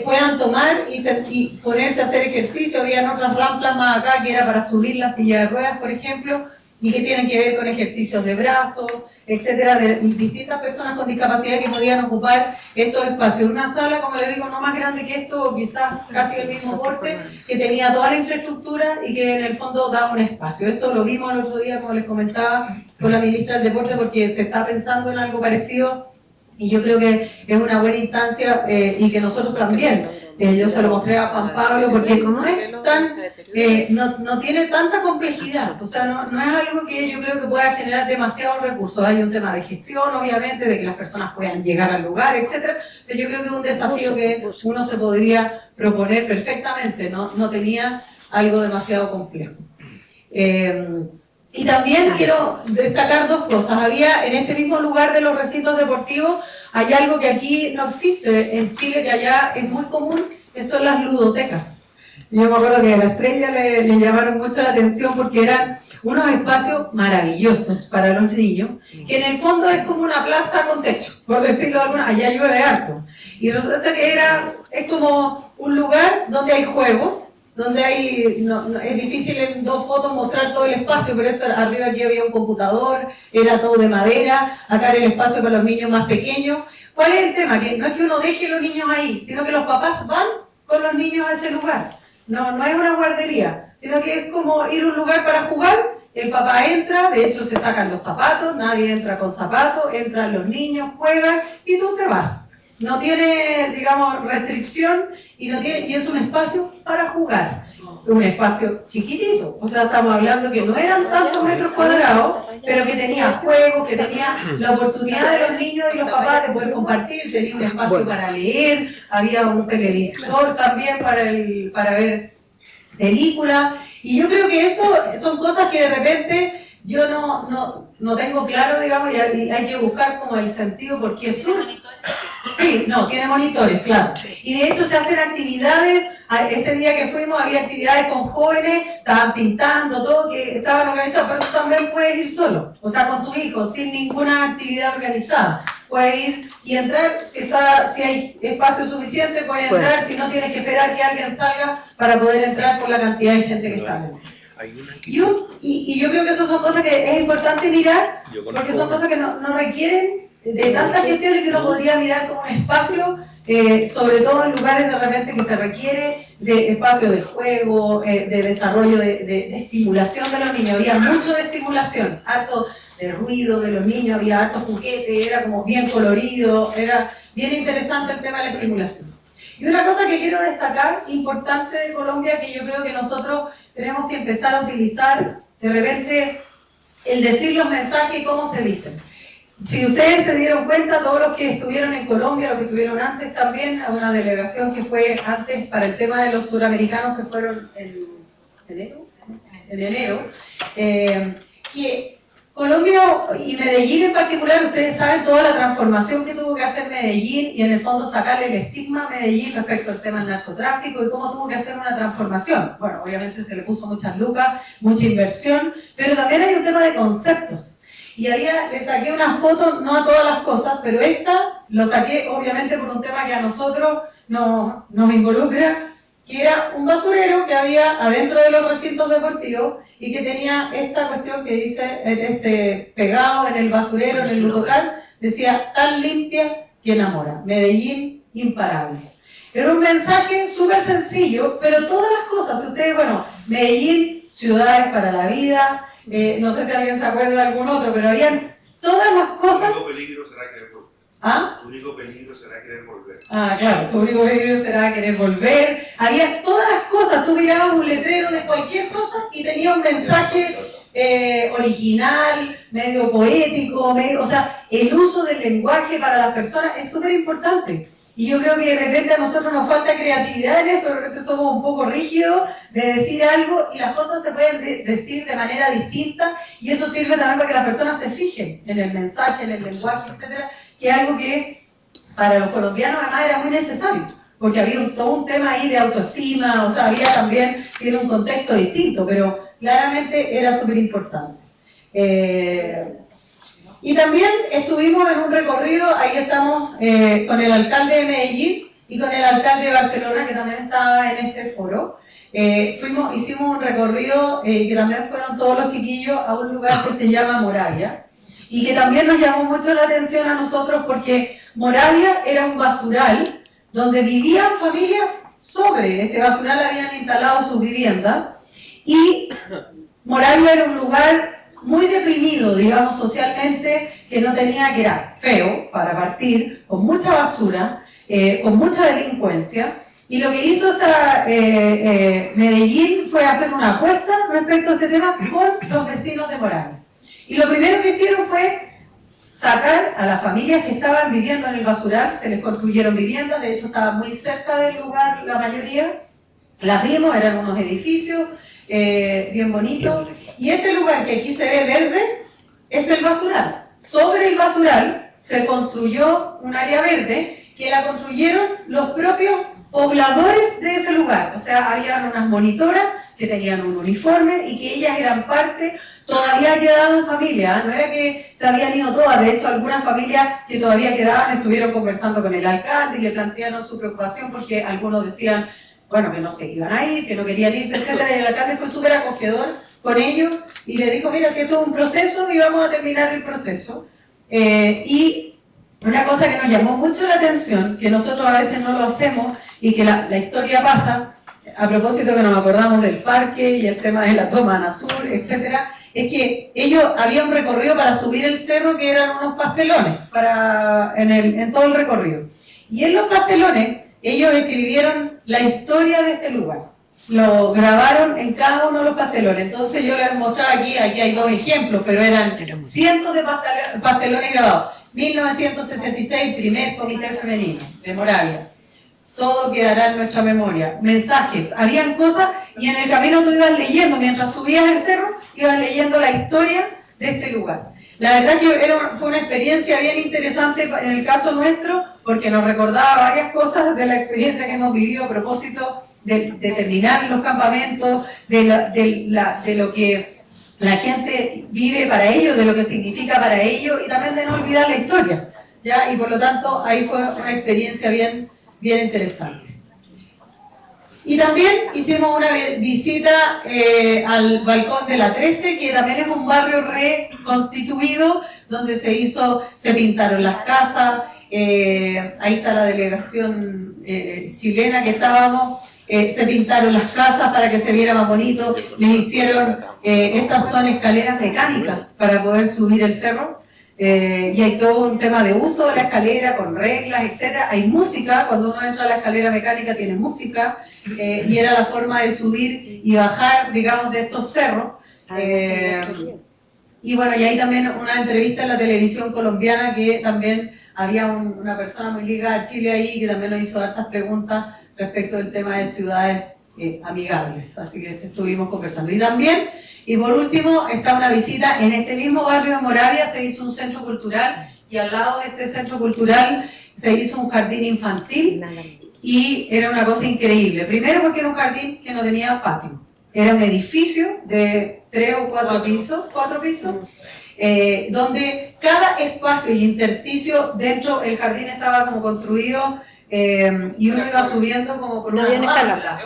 puedan tomar y ponerse a hacer ejercicio. Habían otras rampas más acá, que era para subir la silla de ruedas, por ejemplo, y que tienen que ver con ejercicios de brazos, etcétera, de distintas personas con discapacidad que podían ocupar estos espacios. Una sala, como les digo, no más grande que esto, quizás casi el mismo porte, que tenía toda la infraestructura y que en el fondo daba un espacio. Esto lo vimos el otro día, como les comentaba, con la ministra del Deporte, porque se está pensando en algo parecido y yo creo que es una buena instancia y que nosotros también. Yo se lo mostré a Juan Pablo porque no es tan, no tiene tanta complejidad, o sea, no es algo que yo creo que pueda generar demasiados recursos. Hay un tema de gestión, obviamente, de que las personas puedan llegar al lugar, etcétera, pero yo creo que es un desafío que uno se podría proponer perfectamente, no tenía algo demasiado complejo. Y también quiero destacar dos cosas. Había en este mismo lugar de los recintos deportivos, hay algo que aquí no existe en Chile, que allá es muy común, que son las ludotecas. Yo me acuerdo que a la Estrella le llamaron mucho la atención porque eran unos espacios maravillosos para los niños, que en el fondo es como una plaza con techo, por decirlo alguna, allá llueve harto. Y resulta que es como un lugar donde hay juegos, donde hay, es difícil en 2 fotos mostrar todo el espacio, pero esto, arriba aquí había un computador, era todo de madera, acá era el espacio para los niños más pequeños. ¿Cuál es el tema? Que no es que uno deje los niños ahí, sino que los papás van con los niños a ese lugar. No es una guardería, sino que es como ir a un lugar para jugar, el papá entra, de hecho se sacan los zapatos, nadie entra con zapatos, entran los niños, juegan y tú te vas. No tiene, digamos, restricción y es un espacio para jugar. Un espacio chiquitito, o sea, estamos hablando que no eran tantos metros cuadrados, pero que tenía juegos, que tenía la oportunidad de los niños y los papás de poder compartir, tenía un espacio para leer, había un televisor también para ver películas, y yo creo que eso son cosas que de repente yo no tengo claro, digamos, y hay que buscar como el sentido, porque son... Sí, no, tiene monitores, claro. Y de hecho se hacen actividades, ese día que fuimos había actividades con jóvenes, estaban pintando, todo, que estaban organizados, pero tú también puedes ir solo, o sea, con tu hijo, sin ninguna actividad organizada. Puedes ir y entrar, si hay espacio suficiente, puedes entrar, si no tienes que esperar que alguien salga para poder entrar por la cantidad de gente que está. Y yo creo que esas son cosas que es importante mirar, porque son cosas que no requieren de tantas gestiones que uno podría mirar como un espacio, sobre todo en lugares de repente que se requiere de espacio de juego, de desarrollo, de estimulación de los niños. Había mucho de estimulación, harto de ruido de los niños, había harto juguete, era como bien colorido, era bien interesante el tema de la estimulación. Y una cosa que quiero destacar, importante de Colombia, que yo creo que nosotros tenemos que empezar a utilizar de repente el decir los mensajes y cómo se dicen. Si ustedes se dieron cuenta, todos los que estuvieron en Colombia, los que estuvieron antes también, a una delegación que fue antes para el tema de los suramericanos que fueron en enero, que Colombia y Medellín en particular, ustedes saben toda la transformación que tuvo que hacer Medellín y en el fondo sacarle el estigma a Medellín respecto al tema del narcotráfico y cómo tuvo que hacer una transformación. Bueno, obviamente se le puso muchas lucas, mucha inversión, pero también hay un tema de conceptos. y le saqué una foto, no a todas las cosas, pero esta lo saqué obviamente por un tema que a nosotros nos involucra, que era un basurero que había adentro de los recintos deportivos y que tenía esta cuestión que dice, pegado en el basurero, en el ludocal, decía, tan limpia que enamora, Medellín imparable. Era un mensaje súper sencillo, pero todas las cosas, ustedes, bueno, Medellín, ciudades para la vida, no sé si alguien se acuerda de algún otro, pero habían todas las cosas... Tu único peligro será querer volver. ¿Ah? Tu único peligro será querer volver. Ah, claro, tu único peligro será querer volver. Había todas las cosas, tú mirabas un letrero de cualquier cosa y tenía un mensaje original, medio poético, o sea, el uso del lenguaje para las personas es súper importante. Y yo creo que de repente a nosotros nos falta creatividad en eso, de repente somos un poco rígidos de decir algo y las cosas se pueden decir de manera distinta y eso sirve también para que las personas se fijen en el mensaje, en el lenguaje, etcétera, que es algo que para los colombianos además era muy necesario, porque había todo un tema ahí de autoestima, o sea, tiene un contexto distinto, pero claramente era súper importante. Y también estuvimos en un recorrido, ahí estamos con el alcalde de Medellín y con el alcalde de Barcelona, que también estaba en este foro. Hicimos un recorrido que también fueron todos los chiquillos a un lugar que se llama Moravia, y que también nos llamó mucho la atención a nosotros porque Moravia era un basural donde vivían familias sobre este basural, habían instalado sus viviendas, y Moravia era un lugar muy deprimido, digamos, socialmente, que era feo para partir, con mucha basura, con mucha delincuencia, y lo que hizo Medellín fue hacer una apuesta respecto a este tema con los vecinos de Moravia. Y lo primero que hicieron fue sacar a las familias que estaban viviendo en el basural, se les construyeron viviendas, de hecho estaba muy cerca del lugar la mayoría, las vimos, eran unos edificios bien bonitos, y este lugar que aquí se ve verde es el basural. Sobre el basural se construyó un área verde que la construyeron los propios pobladores de ese lugar, o sea, había unas monitoras que tenían un uniforme y que ellas eran parte. Todavía quedaban familias, no era que se habían ido todas, de hecho algunas familias que todavía quedaban estuvieron conversando con el alcalde y le plantearon su preocupación porque algunos decían, bueno, que no se iban a ir, que no querían irse, etcétera, y el alcalde fue súper acogedor con ellos y le dijo, mira, si esto es un proceso y vamos a terminar el proceso. Y una cosa que nos llamó mucho la atención, que nosotros a veces no lo hacemos y que la historia pasa, a propósito que nos acordamos del parque y el tema de la toma Anasur, etcétera, es que ellos habían un recorrido para subir el cerro que eran unos pastelones en todo el recorrido. Y en los pastelones ellos escribieron la historia de este lugar. Lo grabaron en cada uno de los pastelones. Entonces yo les mostraba aquí hay dos ejemplos, pero eran cientos de pastelones grabados. 1966, primer comité femenino de Moravia. Todo quedará en nuestra memoria. Mensajes, habían cosas y en el camino tú ibas leyendo, mientras subías el cerro, ibas leyendo la historia de este lugar. La verdad que fue una experiencia bien interesante en el caso nuestro, porque nos recordaba varias cosas de la experiencia que hemos vivido a propósito de terminar los campamentos, de lo que la gente vive para ellos, de lo que significa para ellos, y también de no olvidar la historia, ¿ya? Y por lo tanto, ahí fue una experiencia bien interesante. Y también hicimos una visita al balcón de la 13, que también es un barrio reconstituido, donde se pintaron las casas, ahí está la delegación chilena que estábamos, se pintaron las casas para que se viera más bonito, les hicieron, estas son escaleras mecánicas para poder subir el cerro. Y hay todo un tema de uso de la escalera con reglas, etcétera. Hay música, cuando uno entra a la escalera mecánica tiene música, y era la forma de subir y bajar, digamos, de estos cerros. Y bueno, y hay también una entrevista en la televisión colombiana que también había una persona muy ligada a Chile ahí que también nos hizo hartas preguntas respecto del tema de ciudades amigables. Así que estuvimos conversando. Y también, y por último, está una visita en este mismo barrio de Moravia, se hizo un centro cultural y al lado de este centro cultural se hizo un jardín infantil y era una cosa increíble. Primero porque era un jardín que no tenía patio, era un edificio de 3 o 4 pisos, donde cada espacio y intersticio dentro del jardín estaba como construido y uno iba subiendo como por una rampa.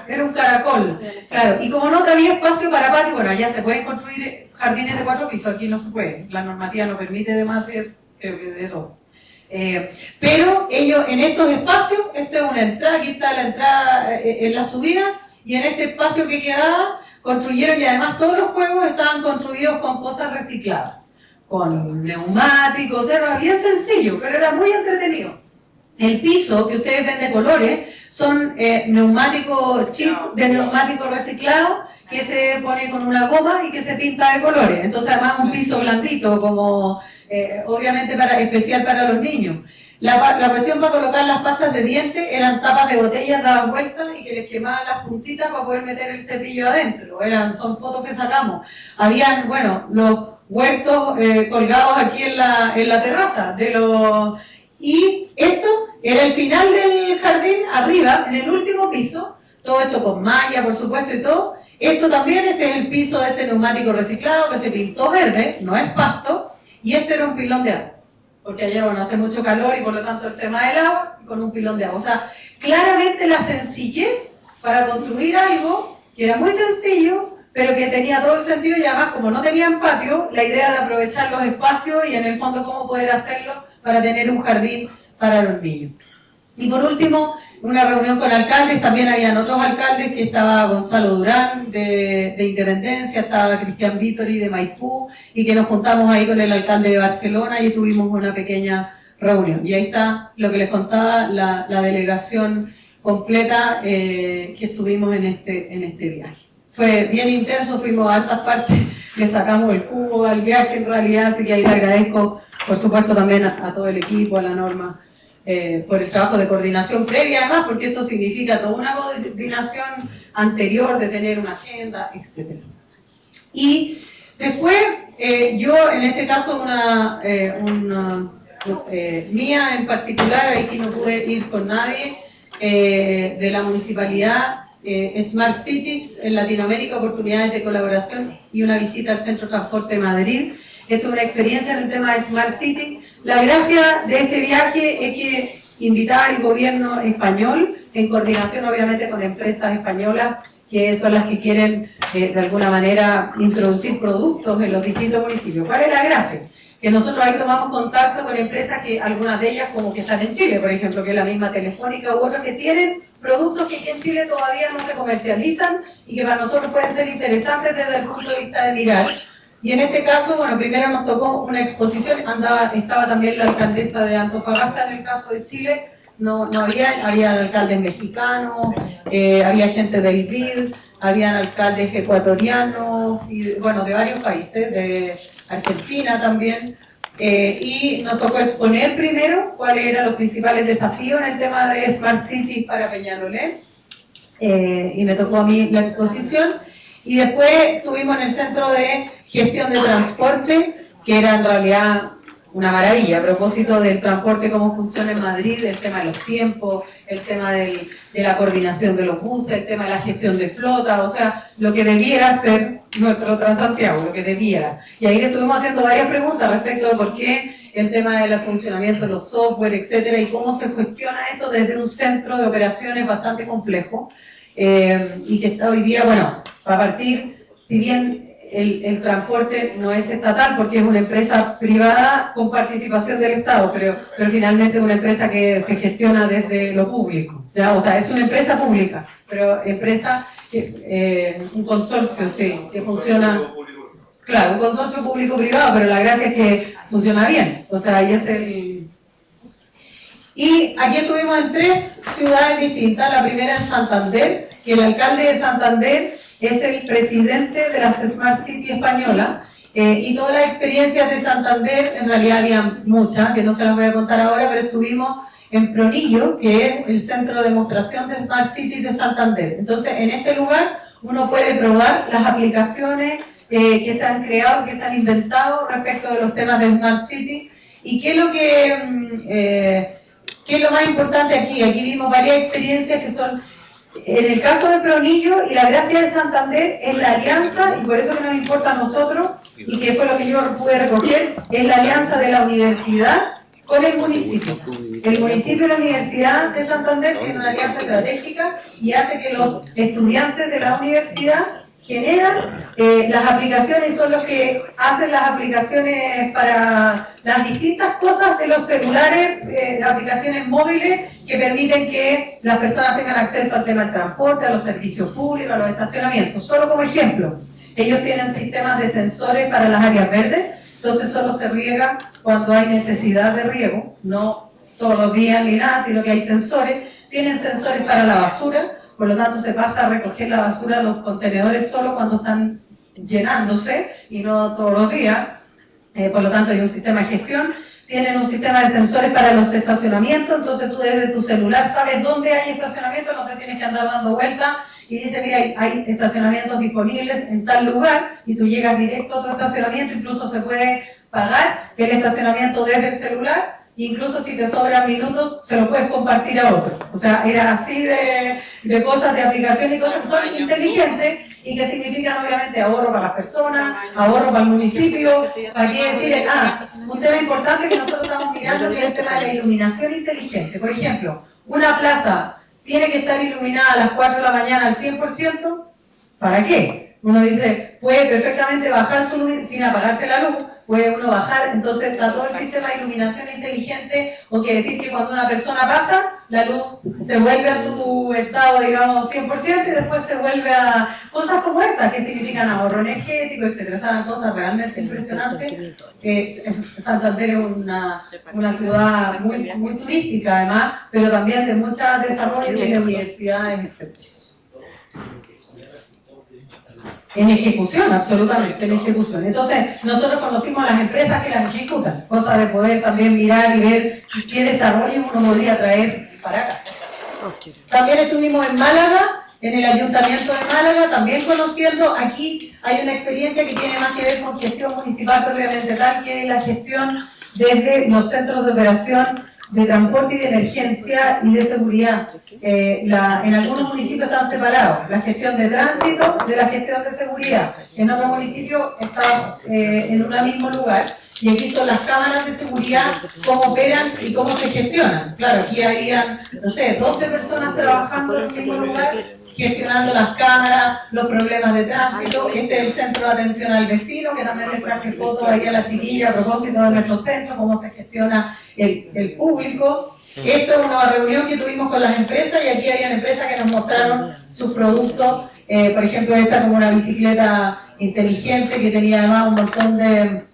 Era un caracol, claro. Y como no había espacio para patio, bueno, allá se pueden construir jardines de 4 pisos, aquí no se puede. La normativa no permite de más de, creo que de 2. Pero ellos en estos espacios, esta es una entrada, aquí está la entrada en la subida, y en este espacio que quedaba construyeron, y además todos los juegos estaban construidos con cosas recicladas, con neumáticos, era bien sencillo, pero era muy entretenido. El piso que ustedes ven de colores son neumáticos, chip de neumáticos reciclados que se pone con una goma y que se pinta de colores. Entonces además un piso blandito, como obviamente especial para los niños. La cuestión para colocar las pastas de dientes eran tapas de botellas dadas vueltas y que les quemaban las puntitas para poder meter el cepillo adentro. Son fotos que sacamos. Habían, bueno, los huertos colgados aquí en la terraza y esto era el final del jardín, arriba, en el último piso, todo esto con malla, por supuesto, y todo. Esto también, este es el piso de este neumático reciclado que se pintó verde, no es pasto, y este era un pilón de agua, porque allá bueno, hace mucho calor y por lo tanto el tema del agua, con un pilón de agua. O sea, claramente la sencillez para construir algo que era muy sencillo, pero que tenía todo el sentido, y además como no tenían patio, la idea de aprovechar los espacios y en el fondo cómo poder hacerlo para tener un jardín para los niños. Y por último, una reunión con alcaldes, también habían otros alcaldes, que estaba Gonzalo Durán de Independencia, estaba Cristian Vítori de Maipú, y que nos juntamos ahí con el alcalde de Barcelona y tuvimos una pequeña reunión. Y ahí está lo que les contaba, la delegación completa que estuvimos en este viaje. Fue bien intenso, fuimos a hartas partes, le sacamos el cubo al viaje en realidad, así que ahí le agradezco, por supuesto, también a todo el equipo, a la Norma, por el trabajo de coordinación previa, además, porque esto significa toda una coordinación anterior de tener una agenda, etc. Y después, yo, en este caso, mía en particular, aquí no pude ir con nadie, de la municipalidad, Smart Cities en Latinoamérica, oportunidades de colaboración y una visita al Centro Transporte de Madrid. Esto es una experiencia en el tema de Smart City. La gracia de este viaje es que invitaba al gobierno español, en coordinación obviamente con empresas españolas, que son las que quieren de alguna manera introducir productos en los distintos municipios. ¿Cuál es la gracia? Que nosotros ahí tomamos contacto con empresas que algunas de ellas como que están en Chile, por ejemplo, que es la misma Telefónica u otras que tienen productos que aquí en Chile todavía no se comercializan y que para nosotros pueden ser interesantes desde el punto de vista de mirar. Y en este caso, bueno, primero nos tocó una exposición, estaba también la alcaldesa de Antofagasta en el caso de Chile, había alcaldes mexicanos, había gente del BID, habían alcaldes ecuatorianos, y bueno, de varios países, de Argentina también, y nos tocó exponer primero cuáles eran los principales desafíos en el tema de Smart Cities para Peñalolén, y me tocó a mí la exposición. Y después estuvimos en el Centro de Gestión de Transporte, que era en realidad una maravilla, a propósito del transporte, cómo funciona en Madrid, el tema de los tiempos, el tema de la coordinación de los buses, el tema de la gestión de flota, o sea, lo que debiera ser nuestro Transantiago, lo que debiera. Y ahí le estuvimos haciendo varias preguntas respecto de por qué el tema del funcionamiento de los software, etcétera, y cómo se gestiona esto desde un centro de operaciones bastante complejo, y que está hoy día, bueno, para partir, si bien el transporte no es estatal porque es una empresa privada con participación del Estado, pero finalmente es una empresa que se gestiona desde lo público, ¿ya? O sea, es una empresa pública, pero empresa, un consorcio, sí, que funciona, claro, un consorcio público-privado, pero la gracia es que funciona bien, o sea, ahí es el... Y aquí estuvimos en 3 ciudades distintas, la primera en Santander, que el alcalde de Santander es el presidente de las Smart City españolas, y todas las experiencias de Santander, en realidad había muchas, que no se las voy a contar ahora, pero estuvimos en Pronillo, que es el centro de demostración de Smart City de Santander. Entonces, en este lugar uno puede probar las aplicaciones que se han creado, que se han inventado respecto de los temas de Smart City, y qué es lo que... ¿qué es lo más importante aquí? Aquí vimos varias experiencias que son En el caso de Pronillo y la gracia de Santander es la alianza, y por eso que nos importa a nosotros, y que fue lo que yo pude recoger, es la alianza de la universidad con el municipio. El municipio y la Universidad de Santander tienen una alianza estratégica y hace que los estudiantes de la universidad generan las aplicaciones y son los que hacen las aplicaciones para las distintas cosas de los celulares, aplicaciones móviles que permiten que las personas tengan acceso al tema del transporte, a los servicios públicos, a los estacionamientos. Solo como ejemplo, ellos tienen sistemas de sensores para las áreas verdes, entonces solo se riega cuando hay necesidad de riego, no todos los días ni nada, sino que hay sensores. Tienen sensores para la basura, por lo tanto se pasa a recoger la basura a los contenedores solo cuando están llenándose y no todos los días. Por lo tanto hay un sistema de gestión. Tienen un sistema de sensores para los estacionamientos, entonces tú desde tu celular sabes dónde hay estacionamiento, no te tienes que andar dando vueltas y dice, mira, hay estacionamientos disponibles en tal lugar y tú llegas directo a tu estacionamiento, incluso se puede pagar el estacionamiento desde el celular, incluso si te sobran minutos se lo puedes compartir a otro. O sea, era así de cosas, de aplicación y cosas que son inteligentes y que significan obviamente ahorro para las personas, ahorro para el municipio. ¿Para qué decir? Un tema importante que nosotros estamos mirando que es el tema de la iluminación inteligente. Por ejemplo, una plaza tiene que estar iluminada a las 4 de la mañana al 100%, ¿para qué? Uno dice, puede perfectamente bajar su luz sin apagarse la luz, puede uno bajar, entonces está todo el sistema de iluminación inteligente, o quiere decir que cuando una persona pasa, la luz se vuelve a su estado, digamos, 100% y después se vuelve a cosas como esas, que significan ahorro energético, etcétera. Son cosas realmente impresionantes. Santander es una ciudad muy turística además, pero también de mucho desarrollo, tiene universidades, etcétera. En ejecución, absolutamente, en ejecución. Entonces, nosotros conocimos a las empresas que las ejecutan, cosa de poder también mirar y ver qué desarrollo uno podría traer para acá. También estuvimos en Málaga, en el Ayuntamiento de Málaga, también conociendo, aquí hay una experiencia que tiene más que ver con gestión municipal propiamente tal, que es la gestión desde los centros de operación de transporte y de emergencia y de seguridad. En algunos municipios están separados, la gestión de tránsito de la gestión de seguridad. En otros municipios está en un mismo lugar. Y aquí son las cámaras de seguridad, cómo operan y cómo se gestionan. Claro, aquí habían, no sé, 12 personas trabajando en el mismo lugar, gestionando las cámaras, los problemas de tránsito. Este es el centro de atención al vecino, que también les traje fotos ahí a la chiquilla a propósito de nuestro centro, cómo se gestiona el público. Esto es una reunión que tuvimos con las empresas y aquí habían empresas que nos mostraron sus productos. Por ejemplo, esta como una bicicleta inteligente que tenía además un montón de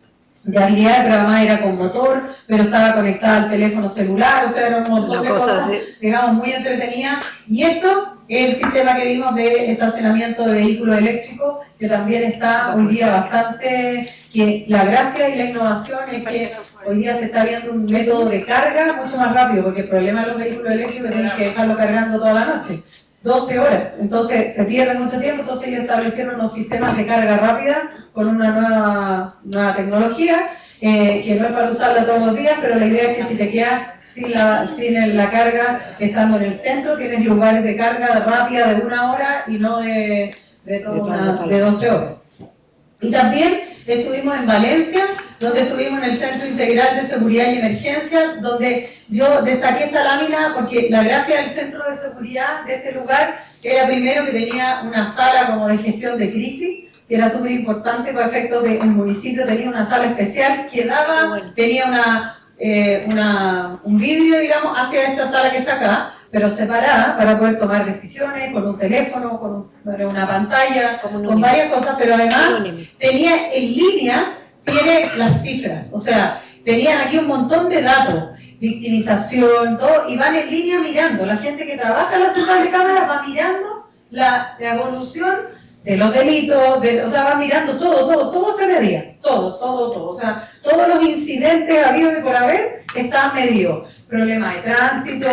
habilidades, pero además era con motor, pero estaba conectada al teléfono celular, o sea, era un montón de cosas, digamos, muy entretenidas. Y esto es el sistema que vimos de estacionamiento de vehículos eléctricos, que también está hoy día bastante, que la gracia y la innovación es que hoy día se está viendo un método de carga mucho más rápido, porque el problema de los vehículos eléctricos es que tienen que dejarlo cargando toda la noche. 12 horas, entonces se pierde mucho tiempo, entonces ellos establecieron unos sistemas de carga rápida con una nueva tecnología, que no es para usarla todos los días, pero la idea es que si te quedas sin la carga estando en el centro, tienes lugares de carga rápida de 1 hora y no de 12 horas. Y también estuvimos en Valencia, donde estuvimos en el Centro Integral de Seguridad y Emergencia, donde yo destaqué esta lámina porque la gracia del centro de seguridad de este lugar era primero que tenía una sala como de gestión de crisis, que era súper importante para efectos de el municipio tenía una sala especial que tenía un vidrio, digamos, hacia esta sala que está acá, pero separada para poder tomar decisiones con un teléfono, con una pantalla, con varias cosas, pero además tenía en línea, tiene las cifras, o sea, tenían aquí un montón de datos, victimización, todo, y van en línea mirando, la gente que trabaja en la central de cámaras va mirando la evolución de los delitos, o sea, va mirando todo se medía, todo. todo. O sea, todos los incidentes habidos y por haber estaban medidos. Problemas de tránsito,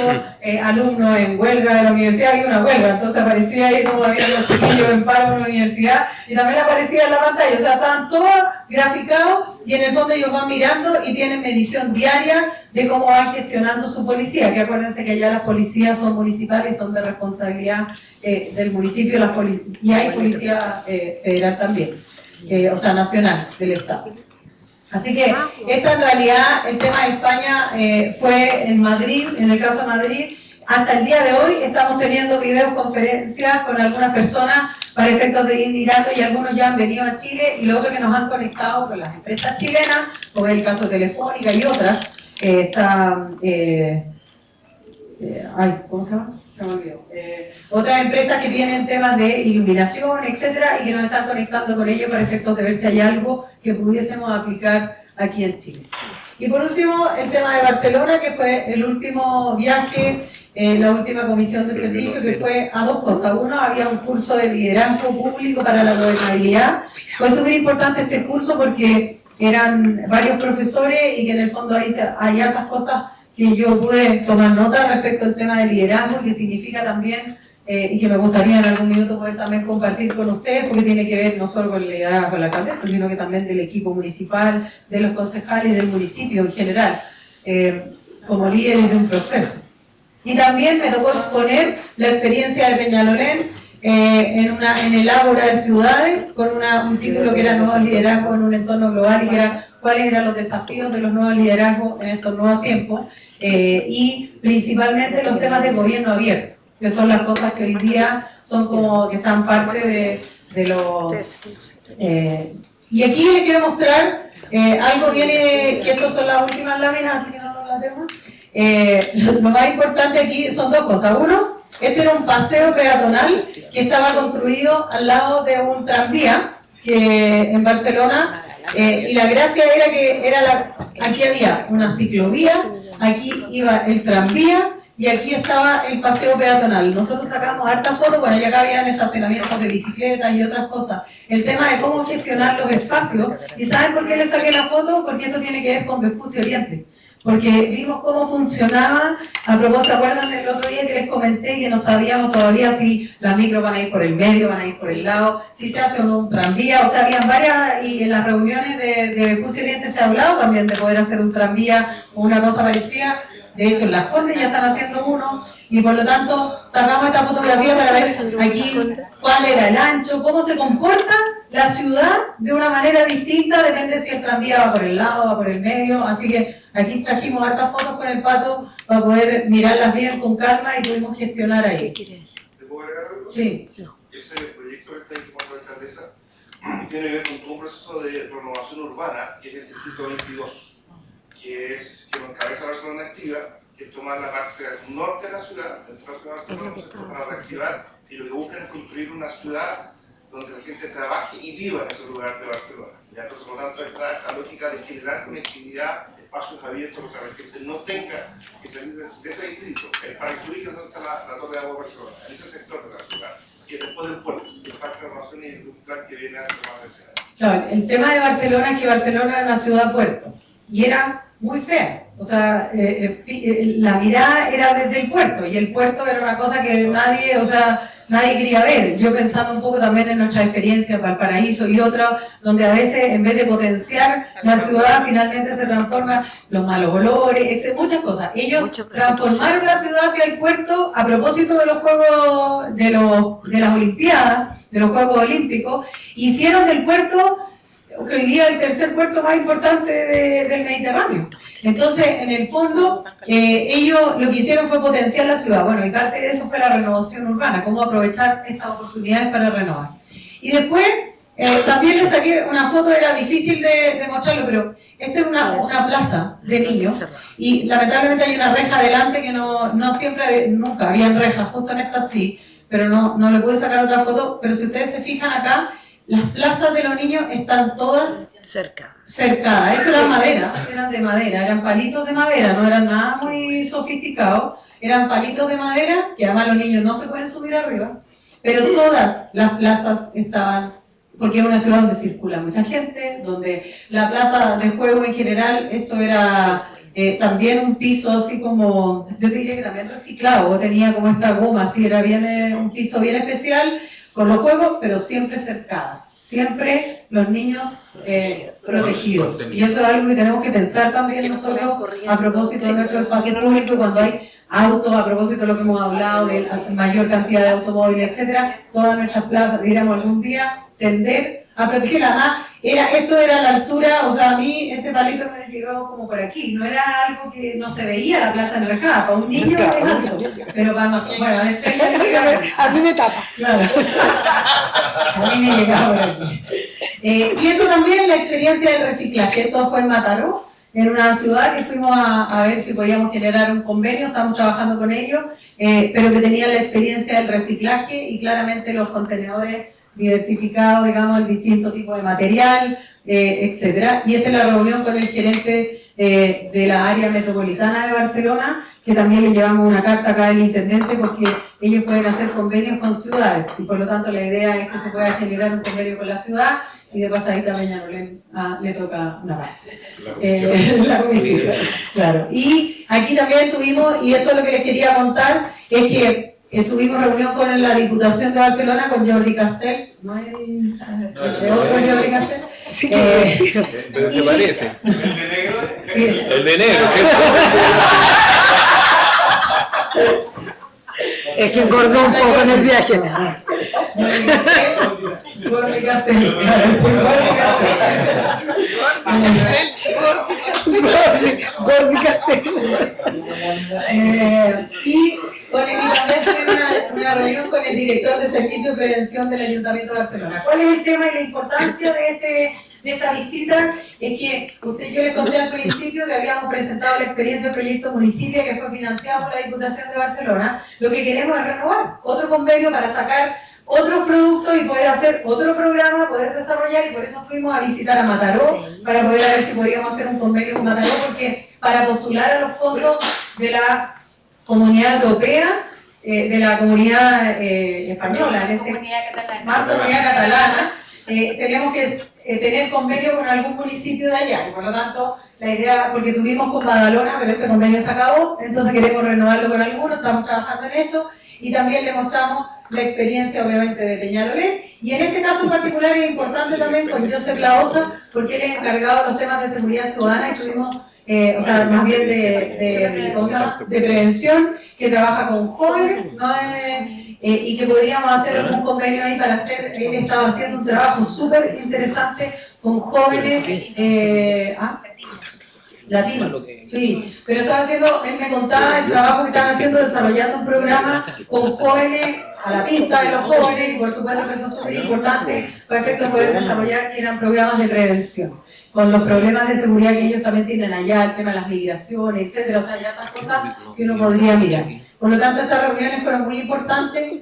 alumnos en huelga de la universidad, había una huelga, entonces aparecía ahí como había los chiquillos en paro en la universidad y también aparecía en la pantalla, o sea, estaban todos graficados y en el fondo ellos van mirando y tienen medición diaria de cómo van gestionando su policía, que acuérdense que ya las policías son municipales y son de responsabilidad del municipio, y hay policía federal también, o sea, nacional, del Estado. Así que esta en realidad, el tema de España fue en Madrid, en el caso de Madrid. Hasta el día de hoy estamos teniendo videoconferencias con algunas personas para efectos de ir mirando y algunos ya han venido a Chile y los otros que nos han conectado con las empresas chilenas, como es el caso de Telefónica y otras. ¿Cómo se llama? Se me olvidó. Otras empresas que tienen temas de iluminación, etcétera, y que nos están conectando con ellos para efectos de ver si hay algo que pudiésemos aplicar aquí en Chile. Y por último, el tema de Barcelona, que fue el último viaje, la última comisión de servicio, que fue a dos cosas. Uno, había un curso de liderazgo público para la gobernabilidad. Fue súper importante este curso porque eran varios profesores y que en el fondo ahí hay hartas cosas que yo pude tomar nota respecto al tema de liderazgo, que significa también, y que me gustaría en algún minuto poder también compartir con ustedes, porque tiene que ver no solo con el liderazgo de la alcaldesa, sino que también del equipo municipal, de los concejales y del municipio en general, como líderes de un proceso. Y también me tocó exponer la experiencia de Peñalolén en el Ágora de Ciudades, con un título que era Nuevos Liderazgos en un entorno global, y que era cuáles eran los desafíos de los nuevos liderazgos en estos nuevos tiempos. Y principalmente los temas de gobierno abierto, que son las cosas que hoy día son como que están parte de los... y aquí les quiero mostrar algo que estas son las últimas láminas, así que no las tengo. Lo más importante aquí son dos cosas. Uno, este era un paseo peatonal que estaba construido al lado de un tranvía en Barcelona, y la gracia era que aquí había una ciclovía, aquí iba el tranvía y aquí estaba el paseo peatonal. Nosotros sacamos hartas fotos, bueno, ya acá habían estacionamientos de bicicletas y otras cosas. El tema de cómo gestionar los espacios. ¿Y saben por qué les saqué la foto? Porque esto tiene que ver con Vespucio Oriente. Porque vimos cómo funcionaba. A propósito, ¿se acuerdan del otro día que les comenté que no sabíamos todavía si las micros van a ir por el medio, van a ir por el lado, si se hace o no un tranvía? O sea, habían varias, y en las reuniones de Vespucio Oriente se ha hablado también de poder hacer un tranvía o una cosa parecida. De hecho, en Las Condes ya están haciendo uno, y por lo tanto sacamos esta fotografía para ver aquí cuál era el ancho, cómo se comporta la ciudad de una manera distinta, depende si el tranvía va por el lado, va por el medio. Así que aquí trajimos hartas fotos con el Pato para poder mirarlas bien con calma y pudimos gestionar ahí. ¿Te puedo agregar algo? Sí. Ese proyecto que está impulsando la alcaldesa tiene que ver con todo un proceso de renovación urbana, que es el distrito 22, que lo encabeza Barcelona Activa, que es tomar la parte norte de la ciudad, dentro de la ciudad de Barcelona, para reactivar, y lo que buscan es construir una ciudad donde la gente trabaje y viva en ese lugar de Barcelona. ¿Ya? Entonces, por lo tanto, está esta lógica de generar conectividad, espacios abiertos, para que la gente no tenga que salir de ese distrito, para que se ubique donde está la Torre de Agua de Barcelona, en ese sector de la ciudad, que es después del puerto, que es parte de la renovación y de un plan que viene a tomar de ciudad. Claro, el tema de Barcelona es que Barcelona era una ciudad puerto, y era muy fea. O sea, la mirada era desde el puerto, y el puerto era una cosa que nadie quería ver. Yo pensando un poco también en nuestra experiencia, Valparaíso y otras, donde a veces en vez de potenciar la ciudad, finalmente se transforma los malos olores, muchas cosas. Ellos transformaron la ciudad hacia el puerto a propósito de los Juegos, de las Olimpiadas, de los Juegos Olímpicos. Hicieron del puerto, que hoy día es el tercer puerto más importante del Mediterráneo. Entonces, en el fondo, ellos lo que hicieron fue potenciar la ciudad. Bueno, y parte de eso fue la renovación urbana, cómo aprovechar estas oportunidades para renovar. Y después, también les saqué una foto, era difícil de mostrarlo, pero esta es una plaza de niños, y lamentablemente hay una reja adelante que no siempre, nunca habían rejas, justo en esta sí, pero no le pude sacar otra foto. Pero si ustedes se fijan acá, las plazas de los niños están todas cercadas. Esto era madera, eran de madera, eran palitos de madera, no eran nada muy sofisticados, eran palitos de madera, que además los niños no se pueden subir arriba, pero todas las plazas estaban porque es una ciudad donde circula mucha gente, donde la plaza de juego en general, esto era también un piso así como, yo diría que también reciclado, o tenía como esta goma, así era bien un piso bien especial con los juegos, pero siempre cercadas, siempre los niños protegidos. Y eso es algo que tenemos que pensar también nosotros a propósito de nuestro espacio público, cuando hay autos, a propósito de lo que hemos hablado, de la mayor cantidad de automóviles, etcétera, todas nuestras plazas, diríamos algún día, tender a protegerla más. Esto era a la altura, o sea, a mí ese palito me ha llegado como por aquí, no era algo que no se veía la plaza enrejada, para un niño es alto, pero para nosotros, bueno, de hecho ella me llegaba, a mí me tapa. Claro. A mí me llegaba por aquí. Y esto también, la experiencia del reciclaje, esto fue en Mataró, en una ciudad que fuimos a ver si podíamos generar un convenio, estamos trabajando con ellos, pero que tenía la experiencia del reciclaje y claramente los contenedores diversificados, digamos, el distinto tipo de material, etcétera. Y esta es la reunión con el gerente de la área metropolitana de Barcelona, que también le llevamos una carta acá del intendente porque ellos pueden hacer convenios con ciudades y por lo tanto la idea es que se pueda generar un convenio con la ciudad y de pasadita a Peñalolén le toca una parte. La comisión. Claro. Y aquí también tuvimos, y esto es lo que les quería contar, es que tuvimos reunión con la Diputación de Barcelona, con Jordi Castells, ¿no es el otro Jordi Castells? Sí, ¿Pero te parece? ¿El de negro? Sí. El de negro, ¿cierto? es que engordó un poco en el viaje. Jordi Castells, Gordi Castel. Y también tuvimos una reunión con el director de Servicio de Prevención del Ayuntamiento de Barcelona. ¿Cuál es el tema y la importancia de esta visita? Es que yo les conté al principio que habíamos presentado la experiencia del proyecto Municipio que fue financiado por la Diputación de Barcelona. Lo que queremos es renovar otro convenio para sacar otros productos y poder hacer otro programa, poder desarrollar, y por eso fuimos a visitar a Mataró, para poder ver si podíamos hacer un convenio con Mataró, porque para postular a los fondos de la Comunidad Europea, de la Comunidad Española, más Comunidad Catalana, tenemos que tener convenio con algún municipio de allá, y por lo tanto la idea, porque tuvimos con Badalona, pero ese convenio se acabó, entonces queremos renovarlo con alguno, estamos trabajando en eso. Y también le mostramos la experiencia, obviamente, de Peñalolén. Y en este caso en particular es importante también con Josep Laosa, porque él es encargado de los temas de seguridad ciudadana y tuvimos, o sea, más bien de prevención, que trabaja con jóvenes, ¿no? Y que podríamos hacer algún convenio ahí para hacer, él estaba haciendo un trabajo súper interesante con jóvenes, latinos, sí, pero estaba haciendo, él me contaba el trabajo que estaban haciendo desarrollando un programa con jóvenes, a la pista de los jóvenes, y por supuesto que eso es súper importante para efectos de poder desarrollar, que eran programas de prevención, con los problemas de seguridad que ellos también tienen allá, el tema de las migraciones, etcétera, o sea, ya estas cosas que uno podría mirar. Por lo tanto, estas reuniones fueron muy importantes,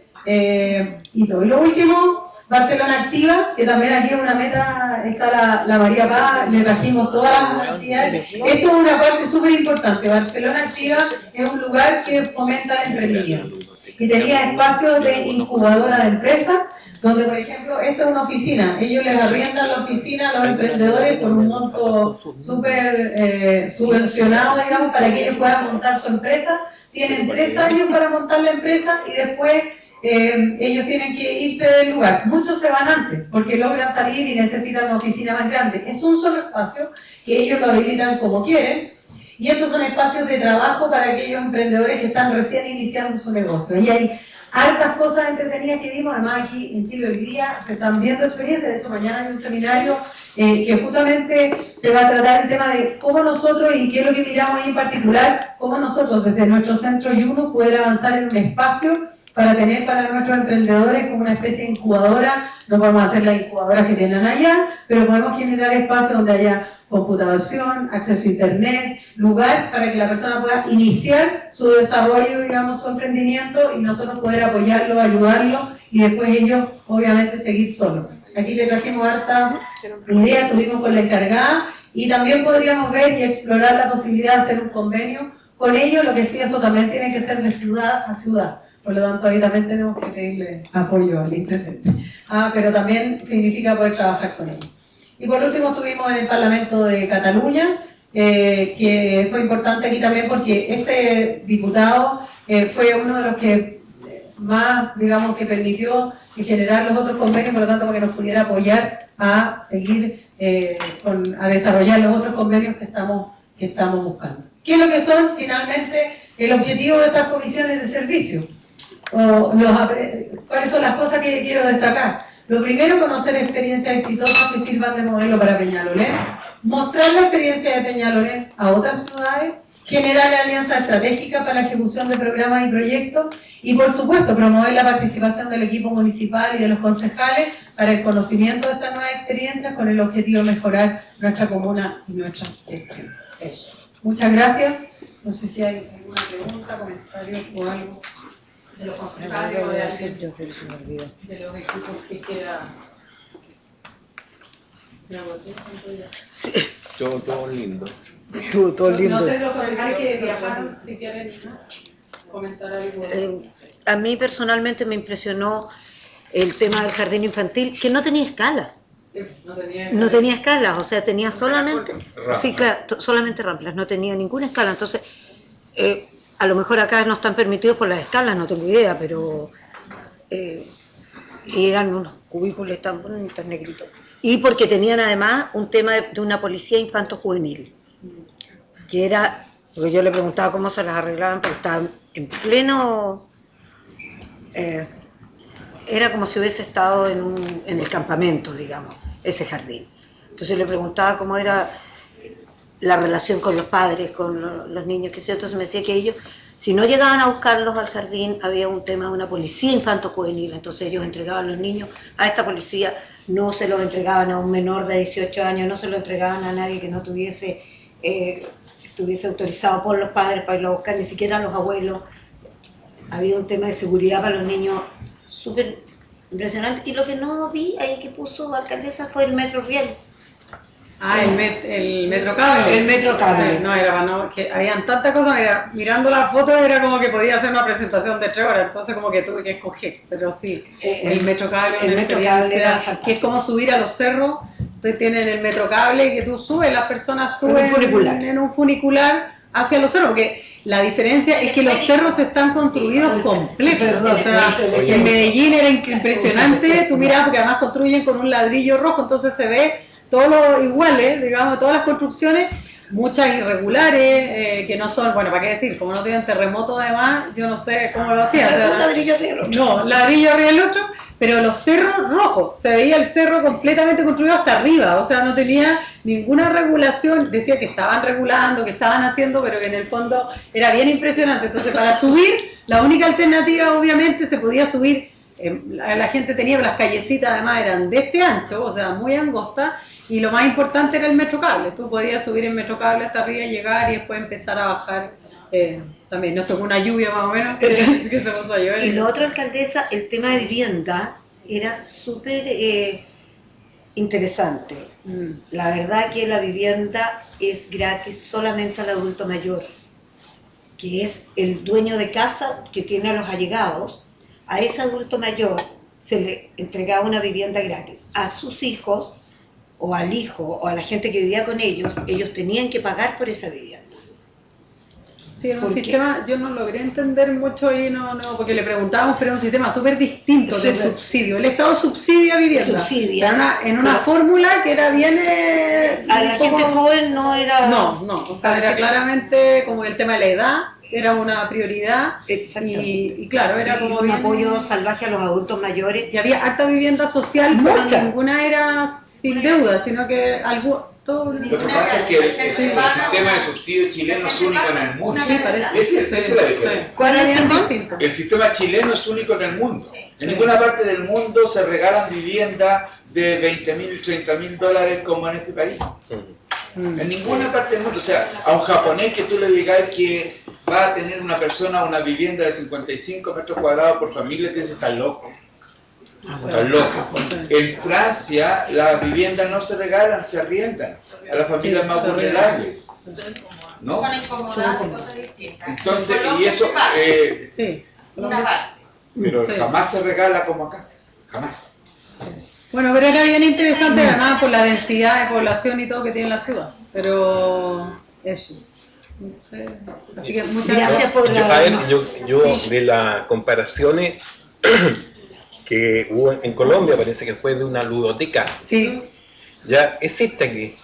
y todo. Y lo último, Barcelona Activa, que también aquí es una meta, está la María Paz, le trajimos todas las actividades. Esto es una parte súper importante. Barcelona Activa es un lugar que fomenta el emprendimiento y tenía espacios de incubadora de empresas, donde por ejemplo, esta es una oficina, ellos les arriendan la oficina a los emprendedores por un monto súper subvencionado, digamos, para que ellos puedan montar su empresa. Tienen 3 años para montar la empresa y después ellos tienen que irse del lugar. Muchos se van antes porque logran salir y necesitan una oficina más grande. Es un solo espacio que ellos lo habilitan como quieren, y estos son espacios de trabajo para aquellos emprendedores que están recién iniciando su negocio. Y hay hartas cosas entretenidas que vimos. Además aquí en Chile hoy día se están viendo experiencias. De hecho mañana hay un seminario que justamente se va a tratar el tema de cómo nosotros, y qué es lo que miramos ahí en particular, cómo nosotros desde nuestro centro YUNO poder avanzar en un espacio para tener para nuestros emprendedores como una especie de incubadora. No podemos hacer las incubadoras que tienen allá, pero podemos generar espacios donde haya computación, acceso a internet, lugar para que la persona pueda iniciar su desarrollo, digamos, su emprendimiento, y nosotros poder apoyarlo, ayudarlo, y después ellos obviamente seguir solos. Aquí le trajimos harta idea, estuvimos con la encargada, y también podríamos ver y explorar la posibilidad de hacer un convenio con ellos. Lo que sí, eso también tiene que ser de ciudad a ciudad, Por lo tanto, ahí también tenemos que pedirle apoyo al intendente. Pero también significa poder trabajar con ellos. Y por último estuvimos en el Parlamento de Cataluña, que fue importante aquí también porque este diputado fue uno de los que más, digamos, que permitió generar los otros convenios, por lo tanto, para que nos pudiera apoyar a seguir, a desarrollar los otros convenios que estamos buscando. ¿Qué es lo que son finalmente el objetivo de estas comisiones de servicio? ¿Cuáles son las cosas que quiero destacar? Lo primero, conocer experiencias exitosas que sirvan de modelo para Peñalolén, mostrar la experiencia de Peñalolén a otras ciudades, generar alianzas estratégicas para la ejecución de programas y proyectos y, por supuesto, promover la participación del equipo municipal y de los concejales para el conocimiento de estas nuevas experiencias con el objetivo de mejorar nuestra comuna y nuestra gestión. Eso. Muchas gracias. No sé si hay alguna pregunta, comentario o algo de los concejales o de alguien de los equipos que quiera. Todo lindo. Todo lindo. No sé los concejales que viajaron, si quieren comentar algo. A mí personalmente me impresionó el tema del jardín infantil, que no tenía escalas. No tenía escalas, o sea, tenía solamente Ramplas. Sí, claro, solamente ramplas, no tenía ninguna escala. Entonces, a lo mejor acá no están permitidos por las escalas, no tengo idea, pero y eran unos cubículos tan bonitos, negritos. Y porque tenían además un tema de una policía infanto-juvenil, que era, porque yo le preguntaba cómo se las arreglaban, pero estaban en pleno, era como si hubiese estado en el campamento, digamos, ese jardín. Entonces le preguntaba cómo era la relación con los padres, con los niños, que sé yo. Entonces me decía que ellos, si no llegaban a buscarlos al jardín, había un tema de una policía infanto-juvenil, entonces ellos entregaban a los niños a esta policía, no se los entregaban a un menor de 18 años, no se los entregaban a nadie que no estuviese autorizado por los padres para irlo a buscar, ni siquiera a los abuelos. Había un tema de seguridad para los niños súper impresionante. Y lo que no vi ahí que puso alcaldesa fue el metro riel. El Metrocable. El Metrocable. Sí, no, que habían tantas cosas, mirando las fotos era como que podía hacer una presentación de 3 horas, entonces como que tuve que escoger, pero sí, el Metrocable, era que es como subir a los cerros. Entonces tienen el Metrocable que tú subes, las personas suben en un funicular hacia los cerros, porque la diferencia es que los cerros están construidos completos. O sea, en Medellín era impresionante, tú mirabas, porque además construyen con un ladrillo rojo, entonces se ve todos los iguales, digamos, todas las construcciones, muchas irregulares, que no son, bueno, ¿para qué decir? Como no tienen terremoto además, yo no sé cómo lo hacían. O sea, ladrillo arriba del otro. No, ladrillo arriba del otro, pero los cerros rojos, se veía el cerro completamente construido hasta arriba, o sea, no tenía ninguna regulación, decía que estaban regulando, que estaban haciendo, pero que en el fondo era bien impresionante. Entonces, para subir, la única alternativa, obviamente, se podía subir, la gente tenía, las callecitas además eran de este ancho, o sea, muy angostas, y lo más importante era el Metrocable. Tú podías subir el Metrocable hasta arriba, llegar y después empezar a bajar. También nos tocó una lluvia más o menos, que se puso a llover. Y lo otro, alcaldesa, el tema de vivienda era súper interesante. La verdad que la vivienda es gratis solamente al adulto mayor, que es el dueño de casa que tiene a los allegados. A ese adulto mayor se le entregaba una vivienda gratis. A sus hijos, o al hijo, o a la gente que vivía con ellos tenían que pagar por esa vivienda. Sí, era un sistema, yo no logré entender mucho y no, porque le preguntábamos, pero era un sistema súper distinto de subsidio. El Estado subsidia vivienda. Subsidia. En una fórmula que era bien... a la gente joven no era... No, o sea, era claramente como el tema de la edad, era una prioridad. Y claro, era como un bien, apoyo salvaje a los adultos mayores. Y había harta vivienda social, pero ninguna era sin deuda, sino que algo... Lo que pasa es que el sistema de subsidio chileno es único en el mundo. Sí, parece. Esa es la diferencia. ¿Cuál es el distinto? El sistema chileno es único en el mundo. En ninguna parte del mundo se regalan viviendas de $20.000, $30.000 como en este país. En ninguna parte del mundo. O sea, a un japonés que tú le digas que va a tener una persona una vivienda de 55 metros cuadrados por familia, te dice, estás loco. Estás loco. En Francia las viviendas no se regalan, se arriendan a las familias más vulnerables, ¿no? Son incomodadas, cosas distintas. Entonces, y eso, Una parte. Pero Sí. jamás se regala como acá, jamás. Bueno, pero era bien interesante además por la densidad de población y todo que tiene la ciudad. Pero eso. Así que muchas gracias por A ver, yo de las comparaciones que hubo en Colombia, parece que fue de una ludoteca. Sí. Ya existe aquí,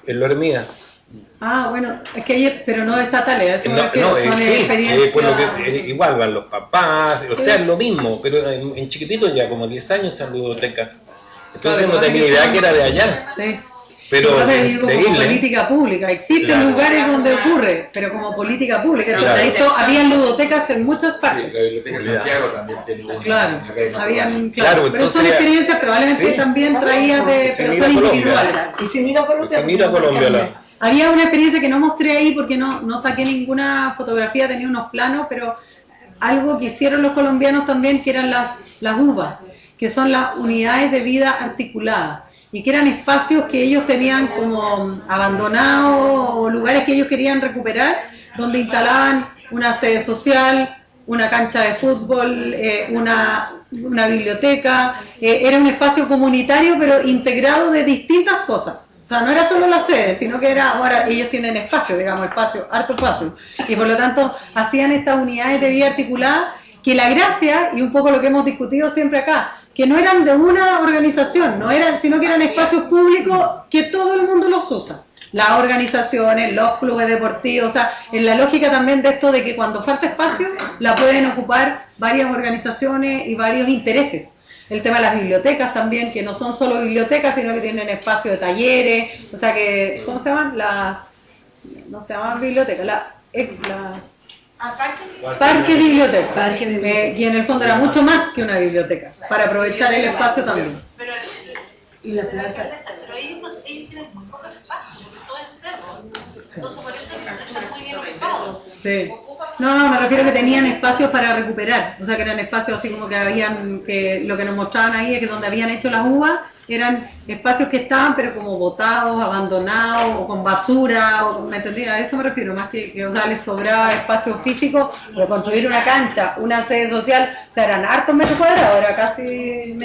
en La Hormiga. Ah, bueno, es que hay, pero no estatales, a eso me No, refiero, son sí, experiencias. por lo que, igual van los papás, o sea, es lo mismo, pero en chiquitito ya, como 10 años en ludoteca. Entonces Claro, no tenía idea que era de allá. Sí. Pero Lo que pasa es que digo, como increíble. política pública, existen Claro. lugares donde ocurre, pero como política pública. Entonces, Claro. esto, habían ludotecas en muchas Sí, partes. la Biblioteca de Santiago también tiene una. Claro, una habían, Claro, pero son entonces, experiencias probablemente sí. también traídas de, Se pero mira son Colombia. individuales. Y si mira Colombia, Mira Colombia, Había una experiencia que no mostré ahí porque no saqué ninguna fotografía, tenía unos planos, pero algo que hicieron los colombianos también, que eran las UVA, que son las unidades de vida articulada, y que eran espacios que ellos tenían como abandonados o lugares que ellos querían recuperar, donde instalaban una sede social, una cancha de fútbol, una biblioteca, era un espacio comunitario pero integrado de distintas cosas. O sea, no era solo la sede, sino que era, ahora ellos tienen espacio, digamos, harto espacio. Y por lo tanto hacían estas unidades de vida articulada, que la gracia, y un poco lo que hemos discutido siempre acá, que no eran de una organización, no eran, sino que eran espacios públicos que todo el mundo los usa. Las organizaciones, los clubes deportivos, o sea, en la lógica también de esto de que cuando falta espacio, la pueden ocupar varias organizaciones y varios intereses. El tema de las bibliotecas también, que no son solo bibliotecas, sino que tienen espacio de talleres, o sea que, ¿cómo se llaman? No se llaman bibliotecas, Parque biblioteca. Y en el fondo era mucho más que una biblioteca, para aprovechar el espacio también. Pero y la plaza. Pero ellos tienen muy poco espacio, porque todo es cerro. Entonces por eso están muy bien ocupados. Sí. No, me refiero a que tenían espacios para recuperar, o sea que eran espacios así como que habían, que lo que nos mostraban ahí es que donde habían hecho las uvas eran espacios que estaban pero como botados, abandonados, o con basura, o, ¿me entendí? A eso me refiero, más que o sea, les sobraba espacio físico para construir una cancha, una sede social, o sea, eran hartos metros cuadrados, era casi más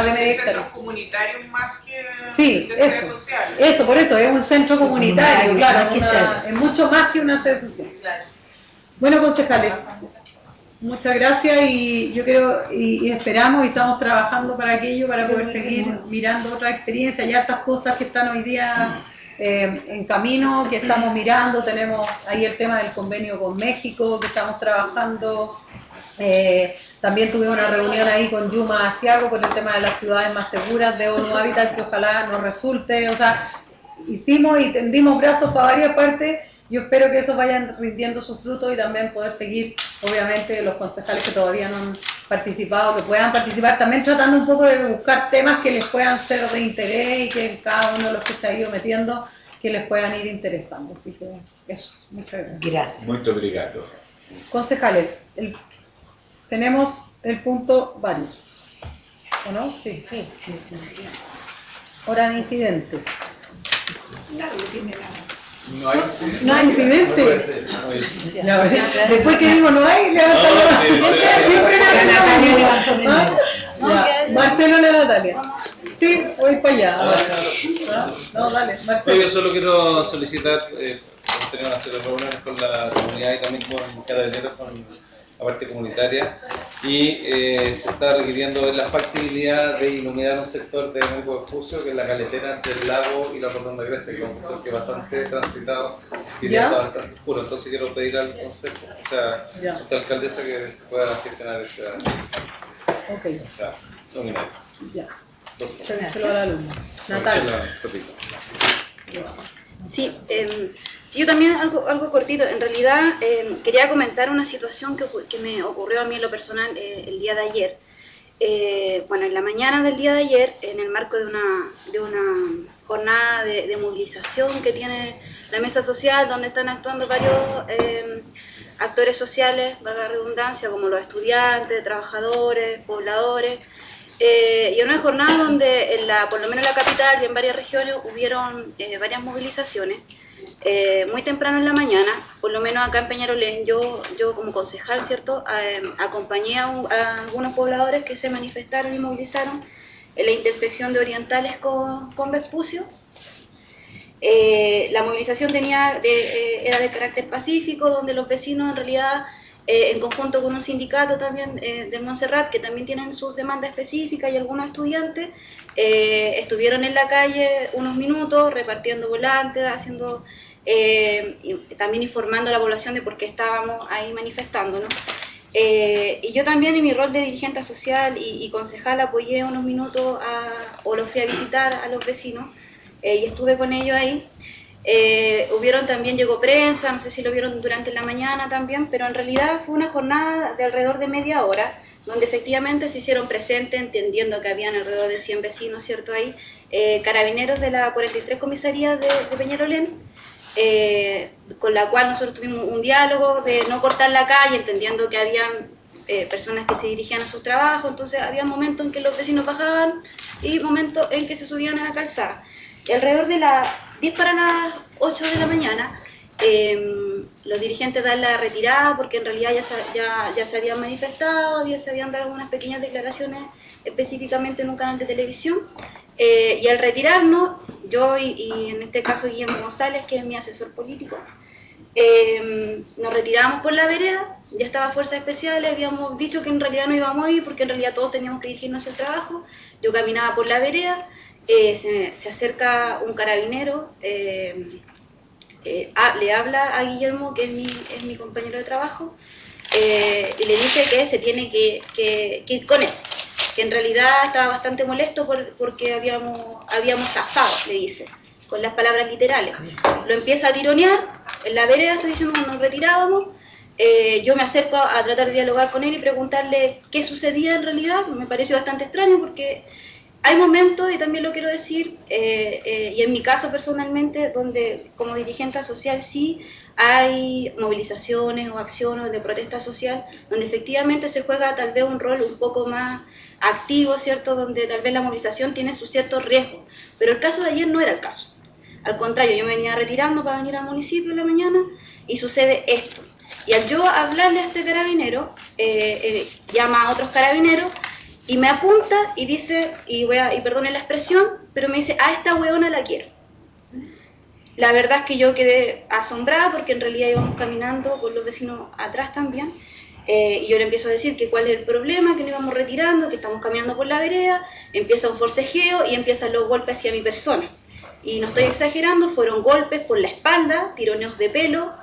de media hectárea. Comunitarios más que Sí, de sedes sociales. eso, por eso, es un centro comunitario, claro, más que sede. es mucho más que una sede social. Bueno, concejales, muchas gracias y yo creo y esperamos y estamos trabajando para aquello, para poder seguir mirando otras experiencias y hartas cosas que están hoy día en camino, que estamos mirando. Tenemos ahí el tema del convenio con México, que estamos trabajando. También tuvimos una reunión ahí con Yuma Asiago por el tema de las ciudades más seguras de ONU Habitat, que ojalá nos resulte. O sea, hicimos y tendimos brazos para varias partes. Yo espero que eso vayan rindiendo sus frutos y también poder seguir, obviamente, los concejales que todavía no han participado, que puedan participar, también tratando un poco de buscar temas que les puedan ser de interés y que cada uno de los que se ha ido metiendo, que les puedan ir interesando. Así que eso, muchas gracias. Gracias. Muy obrigado. Concejales, tenemos el punto varios, ¿o no? Sí. Hora de incidentes. No hay No hay incidentes. Ya, después que digo no hay, levanta la mano. Siempre Natalia levantó primero. Marcelo y Natalia. Sí, voy para allá. No, dale, Marcelo. Yo solo quiero solicitar, tener una serie de reuniones con la comunidad y también con Carabineros, con la parte comunitaria, y se está requiriendo ver la factibilidad de iluminar un sector de Américo Vespucio, que es la caletera entre el lago y la Rotonda Grecia, que es un sector que es bastante transitado y ya está bastante oscuro. Entonces quiero pedir al consejo, o sea, a esta alcaldesa, que se pueda gestionar esa, Ok, o sea, iluminar. ya. Se lo da la alumna. Natalia. Sí, yo también algo cortito. En realidad quería comentar una situación que me ocurrió a mí en lo personal el día de ayer. Bueno, en la mañana del día de ayer, en el marco de una jornada de movilización que tiene la mesa social, donde están actuando varios actores sociales, valga la redundancia, como los estudiantes, trabajadores, pobladores, y en una jornada donde por lo menos en la capital y en varias regiones hubieron varias movilizaciones. muy temprano en la mañana, por lo menos acá en Peñarolén, yo como concejal, ¿cierto? Acompañé a algunos pobladores que se manifestaron y movilizaron en la intersección de Orientales con Vespucio. La movilización era de carácter pacífico, donde los vecinos en realidad, en conjunto con un sindicato también de Montserrat, que también tienen sus demandas específicas, y algunos estudiantes, estuvieron en la calle unos minutos repartiendo volantes, haciendo, también informando a la población de por qué estábamos ahí manifestándonos. Y yo también en mi rol de dirigente social y concejal apoyé unos minutos o los fui a visitar a los vecinos, y estuve con ellos ahí. Llegó prensa, no sé si lo vieron durante la mañana también, pero en realidad fue una jornada de alrededor de media hora, donde efectivamente se hicieron presentes, entendiendo que habían alrededor de 100 vecinos, ¿cierto? Ahí, carabineros de la 43 comisaría de Peñarolén, con la cual nosotros tuvimos un diálogo de no cortar la calle, entendiendo que habían personas que se dirigían a sus trabajos, entonces había momentos en que los vecinos bajaban y momentos en que se subían a la calzada. Y alrededor de las 10 para las 8 de la mañana, los dirigentes dan la retirada porque en realidad ya se habían manifestado, se habían dado unas pequeñas declaraciones específicamente en un canal de televisión, y al retirarnos, yo y en este caso Guillermo González, que es mi asesor político, nos retirábamos por la vereda. Ya estaba Fuerzas Especiales, habíamos dicho que en realidad no íbamos a ir porque en realidad todos teníamos que dirigirnos al trabajo. Yo caminaba por la vereda, se acerca un carabinero, le habla a Guillermo, que es mi compañero de trabajo, y le dice que se tiene que ir con él, que en realidad estaba bastante molesto porque habíamos zafado, le dice, con las palabras literales. Lo empieza a tironear en la vereda, estoy diciendo, nos retirábamos. Yo me acerco a tratar de dialogar con él y preguntarle qué sucedía en realidad. Me pareció bastante extraño porque hay momentos, y también lo quiero decir, y en mi caso personalmente, donde como dirigente social sí hay movilizaciones o acciones de protesta social, donde efectivamente se juega tal vez un rol un poco más activo, ¿cierto? Donde tal vez la movilización tiene su cierto riesgo. Pero el caso de ayer no era el caso. Al contrario, yo me venía retirando para venir al municipio en la mañana y sucede esto. Y al yo hablarle a este carabinero, llama a otros carabineros y me apunta y dice, y perdone la expresión, pero me dice, a esta hueona la quiero. La verdad es que yo quedé asombrada porque en realidad íbamos caminando con los vecinos atrás también, y yo le empiezo a decir que cuál es el problema, que nos íbamos retirando, que estamos caminando por la vereda, empieza un forcejeo y empiezan los golpes hacia mi persona. Y no estoy exagerando, fueron golpes por la espalda, tironeos de pelo,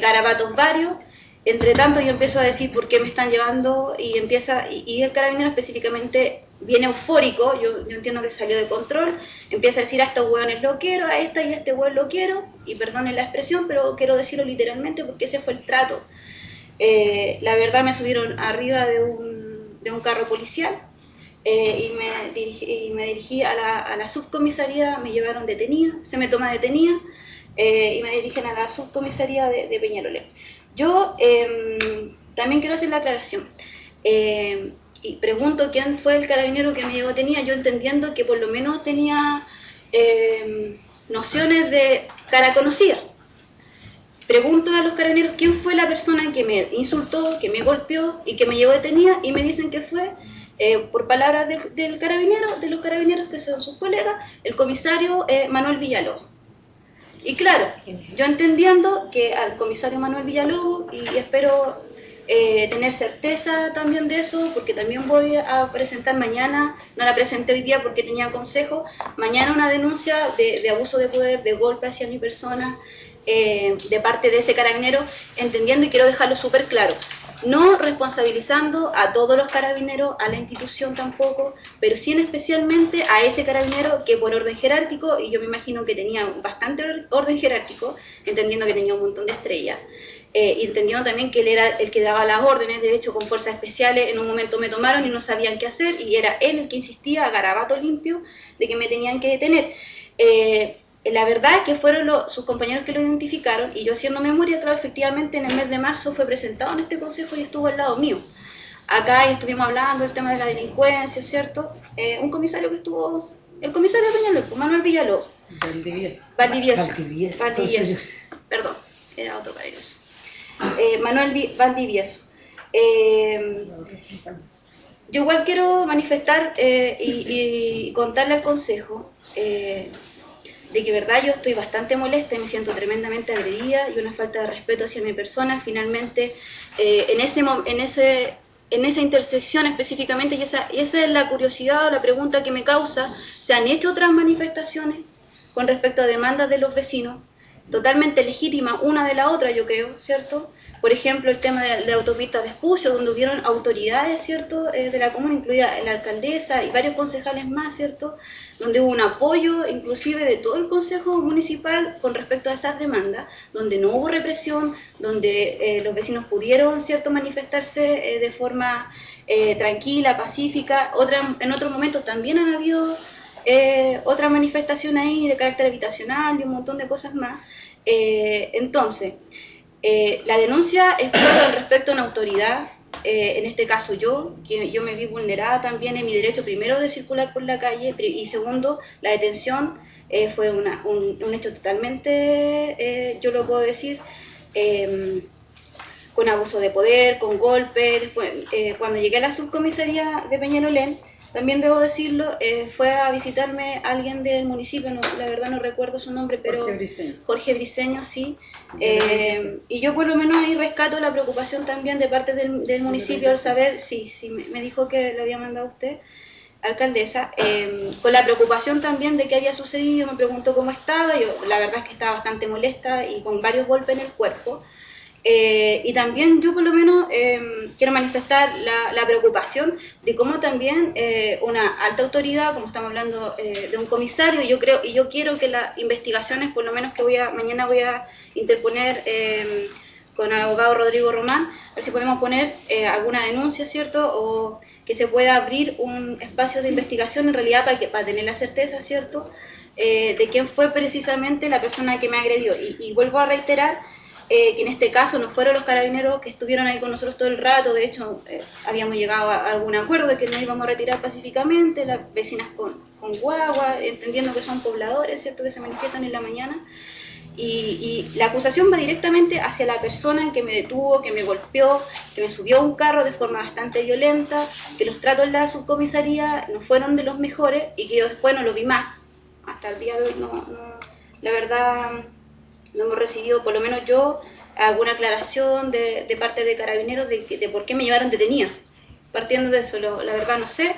garabatos varios. Entre tanto yo empiezo a decir por qué me están llevando y el carabinero específicamente viene eufórico, yo entiendo que salió de control, empieza a decir a estos hueones lo quiero, a esta y a este hueón lo quiero, y perdonen la expresión, pero quiero decirlo literalmente porque ese fue el trato. La verdad me subieron arriba de un carro policial, y me dirigí a la subcomisaría, me llevaron detenida, se me toma detenida, y me dirigen a la subcomisaría de Peñarolén. Yo también quiero hacer la aclaración, y pregunto quién fue el carabinero que me llevó detenida, yo entendiendo que por lo menos tenía nociones de cara conocida. Pregunto a los carabineros quién fue la persona que me insultó, que me golpeó y que me llevó detenida, y me dicen que fue, por palabras del carabinero, de los carabineros que son sus colegas, el comisario Manuel Villalobos. Y claro, yo entendiendo que al comisario Manuel Villalobos, y espero tener certeza también de eso, porque también voy a presentar mañana, no la presenté hoy día porque tenía consejo, mañana una denuncia de abuso de poder, de golpe hacia mi persona, de parte de ese carabinero, entendiendo, y quiero dejarlo súper claro, no responsabilizando a todos los carabineros, a la institución tampoco, pero sí especialmente a ese carabinero que por orden jerárquico, y yo me imagino que tenía bastante orden jerárquico, entendiendo que tenía un montón de estrellas, y entendiendo también que él era el que daba las órdenes, de hecho con Fuerzas Especiales en un momento me tomaron y no sabían qué hacer, y era él el que insistía a garabato limpio de que me tenían que detener. La verdad es que fueron sus compañeros que lo identificaron, y yo haciendo memoria, claro, efectivamente en el mes de marzo fue presentado en este consejo y estuvo al lado mío. Acá estuvimos hablando del tema de la delincuencia, ¿cierto? Un comisario que estuvo, el comisario de Peñalolén, Manuel Villalobos, Valdivieso. Perdón, era otro Valdivieso. Manuel Valdivieso. Yo igual quiero manifestar y contarle al Consejo de que verdad yo estoy bastante molesta y me siento tremendamente agredida y una falta de respeto hacia mi persona. Finalmente, en esa intersección específicamente, y esa es la curiosidad o la pregunta que me causa, se han hecho otras manifestaciones con respecto a demandas de los vecinos, totalmente legítimas una de la otra, yo creo, ¿cierto? Por ejemplo, el tema de la autopista Vespucio, donde hubieron autoridades, ¿cierto?, de la comuna, incluida la alcaldesa y varios concejales más, ¿cierto?, donde hubo un apoyo inclusive de todo el Consejo Municipal con respecto a esas demandas, donde no hubo represión, donde los vecinos pudieron, ¿cierto?, manifestarse de forma tranquila, pacífica. En otros momentos también han habido otra manifestación ahí de carácter habitacional y un montón de cosas más. Entonces, la denuncia es con respecto a una autoridad, en este caso que yo me vi vulnerada también en mi derecho, primero de circular por la calle y segundo, la detención fue un hecho totalmente, yo lo puedo decir, con abuso de poder, con golpe. Después, cuando llegué a la subcomisaría de Peñalolén, también debo decirlo, fue a visitarme alguien del municipio, la verdad no recuerdo su nombre, pero Jorge Briceño, sí. Y yo por lo menos ahí rescato la preocupación también de parte del municipio al saber, sí, me dijo que le había mandado usted, alcaldesa, con la preocupación también de qué había sucedido. Me preguntó cómo estaba, yo la verdad es que estaba bastante molesta y con varios golpes en el cuerpo. Y también yo por lo menos quiero manifestar la preocupación de cómo también una alta autoridad, como estamos hablando de un comisario, y yo quiero que las investigaciones, por lo menos que mañana voy a interponer con el abogado Rodrigo Román, a ver si podemos poner alguna denuncia, ¿cierto?, o que se pueda abrir un espacio de investigación en realidad para tener la certeza, ¿cierto?, de quién fue precisamente la persona que me agredió. Y vuelvo a reiterar que en este caso no fueron los carabineros que estuvieron ahí con nosotros todo el rato. De hecho, habíamos llegado a algún acuerdo de que nos íbamos a retirar pacíficamente, las vecinas con guagua, entendiendo que son pobladores, ¿cierto?, que se manifiestan en la mañana. Y la acusación va directamente hacia la persona que me detuvo, que me golpeó, que me subió a un carro de forma bastante violenta, que los tratos en la subcomisaría no fueron de los mejores y que yo después no lo vi más. Hasta el día de hoy la verdad no hemos recibido, por lo menos yo, alguna aclaración de parte de carabineros de por qué me llevaron detenida. Partiendo de eso, la verdad no sé.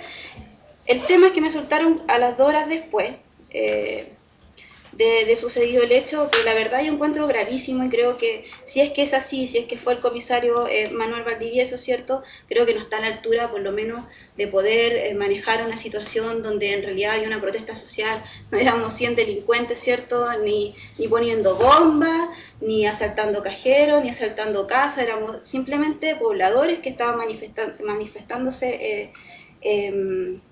El tema es que me soltaron a las 2 horas después de sucedido el hecho, pero la verdad yo encuentro gravísimo y creo que si es que es así, si es que fue el comisario Manuel Valdivieso, ¿cierto?, creo que no está a la altura por lo menos de poder manejar una situación donde en realidad hay una protesta social. No éramos 100 delincuentes, ¿cierto?, ni poniendo bombas, ni asaltando cajeros, ni asaltando casas, éramos simplemente pobladores que estaban manifestándose en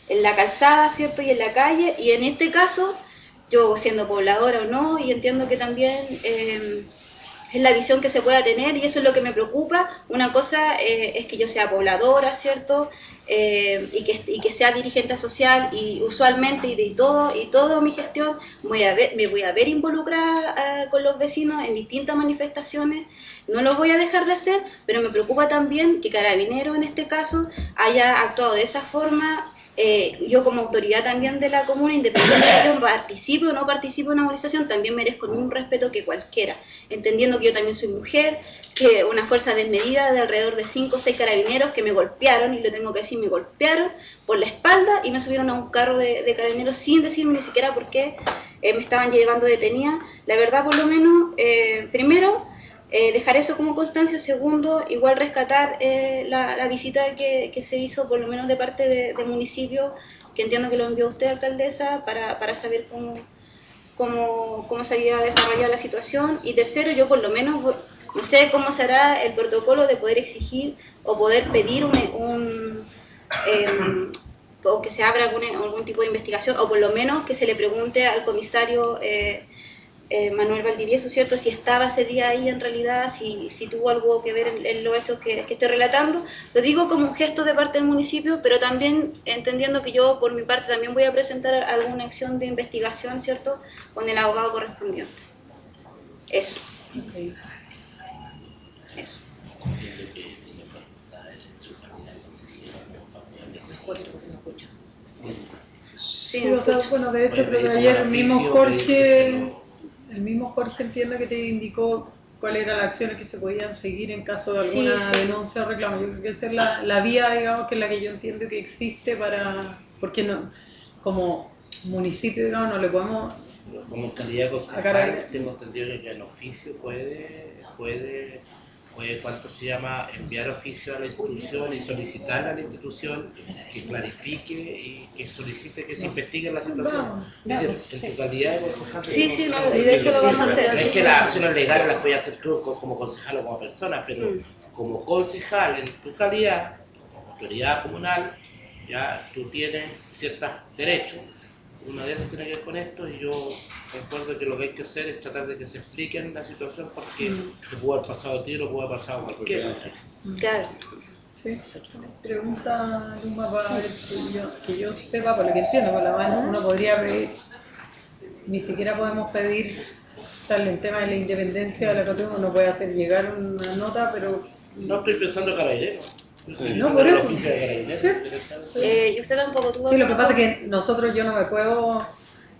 la calzada, ¿cierto?, y en la calle. Y en este caso, yo siendo pobladora o no, y entiendo que también es la visión que se pueda tener, y eso es lo que me preocupa. Una cosa es que yo sea pobladora, ¿cierto?, y que sea dirigente social, y usualmente y toda mi gestión me voy a ver involucrada con los vecinos en distintas manifestaciones. No lo voy a dejar de hacer, pero me preocupa también que Carabineros en este caso haya actuado de esa forma. Yo como autoridad también de la comuna, independiente de que yo participe o no participe en una movilización, también merezco el mismo respeto que cualquiera, entendiendo que yo también soy mujer, que una fuerza desmedida de alrededor de 5 o 6 carabineros que me golpearon, y lo tengo que decir, me golpearon por la espalda y me subieron a un carro de carabineros sin decirme ni siquiera por qué me estaban llevando detenida. La verdad, por lo menos, primero, dejar eso como constancia. Segundo, igual rescatar la visita que se hizo, por lo menos de parte del municipio, que entiendo que lo envió usted, alcaldesa, para saber cómo se había desarrollado la situación. Y tercero, yo por lo menos no sé cómo será el protocolo de poder exigir o poder pedir o que se abra algún tipo de investigación, o por lo menos que se le pregunte al comisario Manuel Valdivieso, ¿cierto? Si estaba ese día ahí en realidad, si tuvo algo que ver en los hechos que estoy relatando. Lo digo como un gesto de parte del municipio, pero también entendiendo que yo por mi parte también voy a presentar alguna acción de investigación, ¿cierto? Con el abogado correspondiente. Eso. Okay. Eso. Sí, o sea, bueno, de hecho creo que ayer el mismo Jorge entiende que te indicó cuáles eran las acciones que se podían seguir en caso de alguna denuncia o reclamo. Yo creo que esa es la vía, digamos, que es la que yo entiendo que existe porque no, como municipio, digamos, no le podemos... Como en calidad concejal, tengo entendido que el oficio puede ¿cuánto se llama? Enviar oficio a la institución y solicitar a la institución que clarifique y que solicite que se investigue la situación. Es decir, en tu calidad de concejal. Sí, no, y de hecho lo vamos a hacer. Es que las acciones legales las puedes hacer tú como concejal o como persona, pero como concejal en tu calidad, como autoridad comunal, ya tú tienes ciertos derechos. Una de esas tiene que ver con esto y yo recuerdo que lo que hay que hacer es tratar de que se expliquen la situación porque te pudo haber pasado a ti o pudo haber pasado a cualquiera. Claro. Sí. Pregunta Luma para ver que yo sepa, por lo que entiendo, por la mano uno podría pedir, ni siquiera podemos pedir, o sea, en el tema de la independencia de la Cotumo uno puede hacer llegar una nota, pero... No estoy pensando Carabineros. Sí. No, por eso. Sí. ¿Y usted tampoco tuvo? Sí, lo que pasa es que yo no me puedo,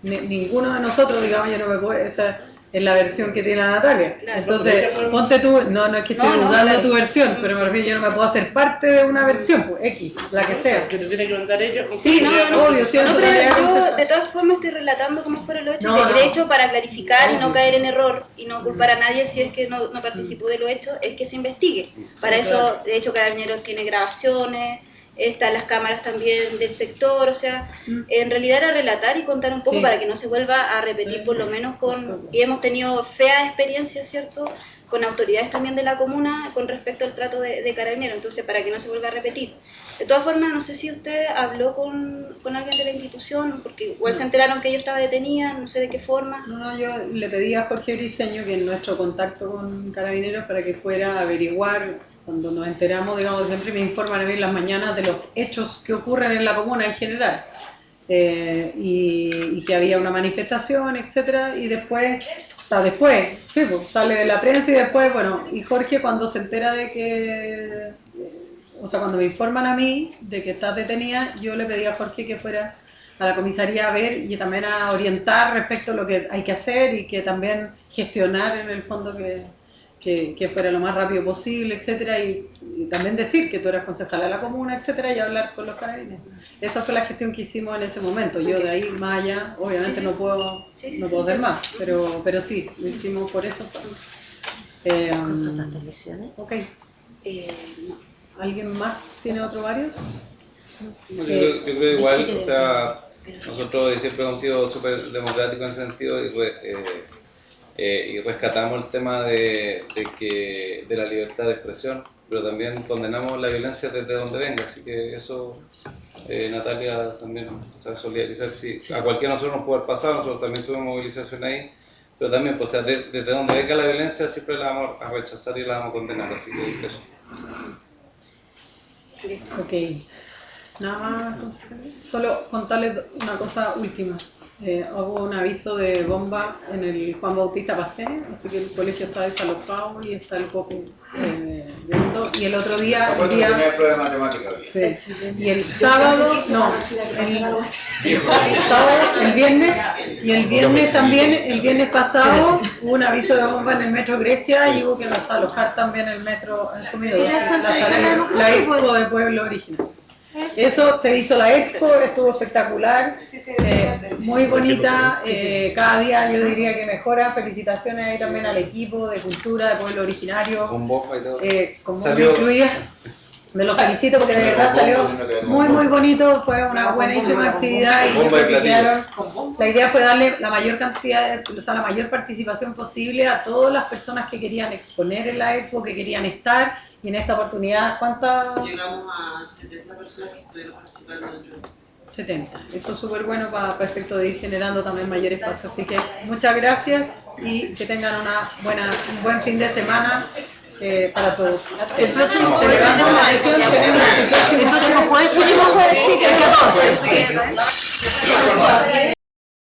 ninguno de nosotros, digamos, yo no me puedo, esa es la versión que tiene la Natalia. Claro, entonces, ponte tú, no es que esté dudando de tu versión, pero me refiero, yo no me puedo hacer parte de una versión, pues X, la que sea. Que te tiene que mandar ella. Sí, obvio, sí, no, pero yo de todas formas estoy relatando cómo fueron los hechos de derecho para clarificar y no caer en error y no culpar a nadie si es que no participó de los hechos, es que se investigue. Para eso, de hecho, Carabineros tiene grabaciones, están las cámaras también del sector, o sea, en realidad era relatar y contar un poco para que no se vuelva a repetir por lo menos y hemos tenido feas experiencias, ¿cierto?, con autoridades también de la comuna con respecto al trato de Carabineros, entonces para que no se vuelva a repetir. De todas formas, no sé si usted habló con alguien de la institución, porque igual se enteraron que yo estaba detenida, no sé de qué forma. No, yo le pedí a Jorge Briceño que en nuestro contacto con Carabineros para que fuera a averiguar. Cuando nos enteramos, digamos, siempre me informan a mí en las mañanas de los hechos que ocurren en la comuna en general. Y que había una manifestación, etcétera, y después, sí, pues, sale la prensa y después, bueno, y Jorge cuando se entera de que, cuando me informan a mí de que estás detenida, yo le pedí a Jorge que fuera a la comisaría a ver y también a orientar respecto a lo que hay que hacer y que también gestionar en el fondo que fuera lo más rápido posible, etcétera, y también decir que tú eras concejala de la comuna, etcétera, y hablar con los carabineros. Esa fue la gestión que hicimos en ese momento. Yo de ahí más allá, obviamente no puedo hacer más, pero sí, lo hicimos por eso. Ok. ¿Alguien más tiene otro varios? Yo creo igual, o sea, nosotros siempre hemos sido súper democráticos en ese sentido y rescatamos el tema de la libertad de expresión, pero también condenamos la violencia desde donde venga, así que eso, Natalia también, o sea, solidarizar, si a cualquiera de nosotros nos puede haber pasado, nosotros también tuvimos movilización ahí, pero también, pues, o sea, desde donde venga la violencia siempre la vamos a rechazar y la vamos a condenar, así que eso. Ok, nada más, solo contarles una cosa última. Hubo un aviso de bomba en el Juan Bautista Pastene, así que el colegio está desalojado y está el COPU viendo. Y el otro día... Y el sábado, el viernes también, el viernes pasado hubo un aviso de bomba en el metro Grecia y hubo que desalojar también el metro en su medio, la expo de Pueblo Original. Eso se hizo la expo, estuvo espectacular, muy bonita, cada día yo diría que mejora, felicitaciones ahí también al equipo de cultura, de pueblo originario, con bomba y todo, con bomba incluida, me lo felicito porque de verdad salió muy bonito, fue una buenísima actividad y yo creo que quedaron, la idea fue darle la mayor cantidad, la mayor participación posible a todas las personas que querían exponer en la expo, que querían estar. Y en esta oportunidad, ¿cuántas? Llegamos a 70 personas que estuvieron participando. 70. Eso es súper bueno para efecto de ir generando también mayor espacio. Así que muchas gracias y que tengan un buen fin de semana para todos. El próximo jueves Celebrando la sesión, tenemos el próximo jueves, sí, el 14.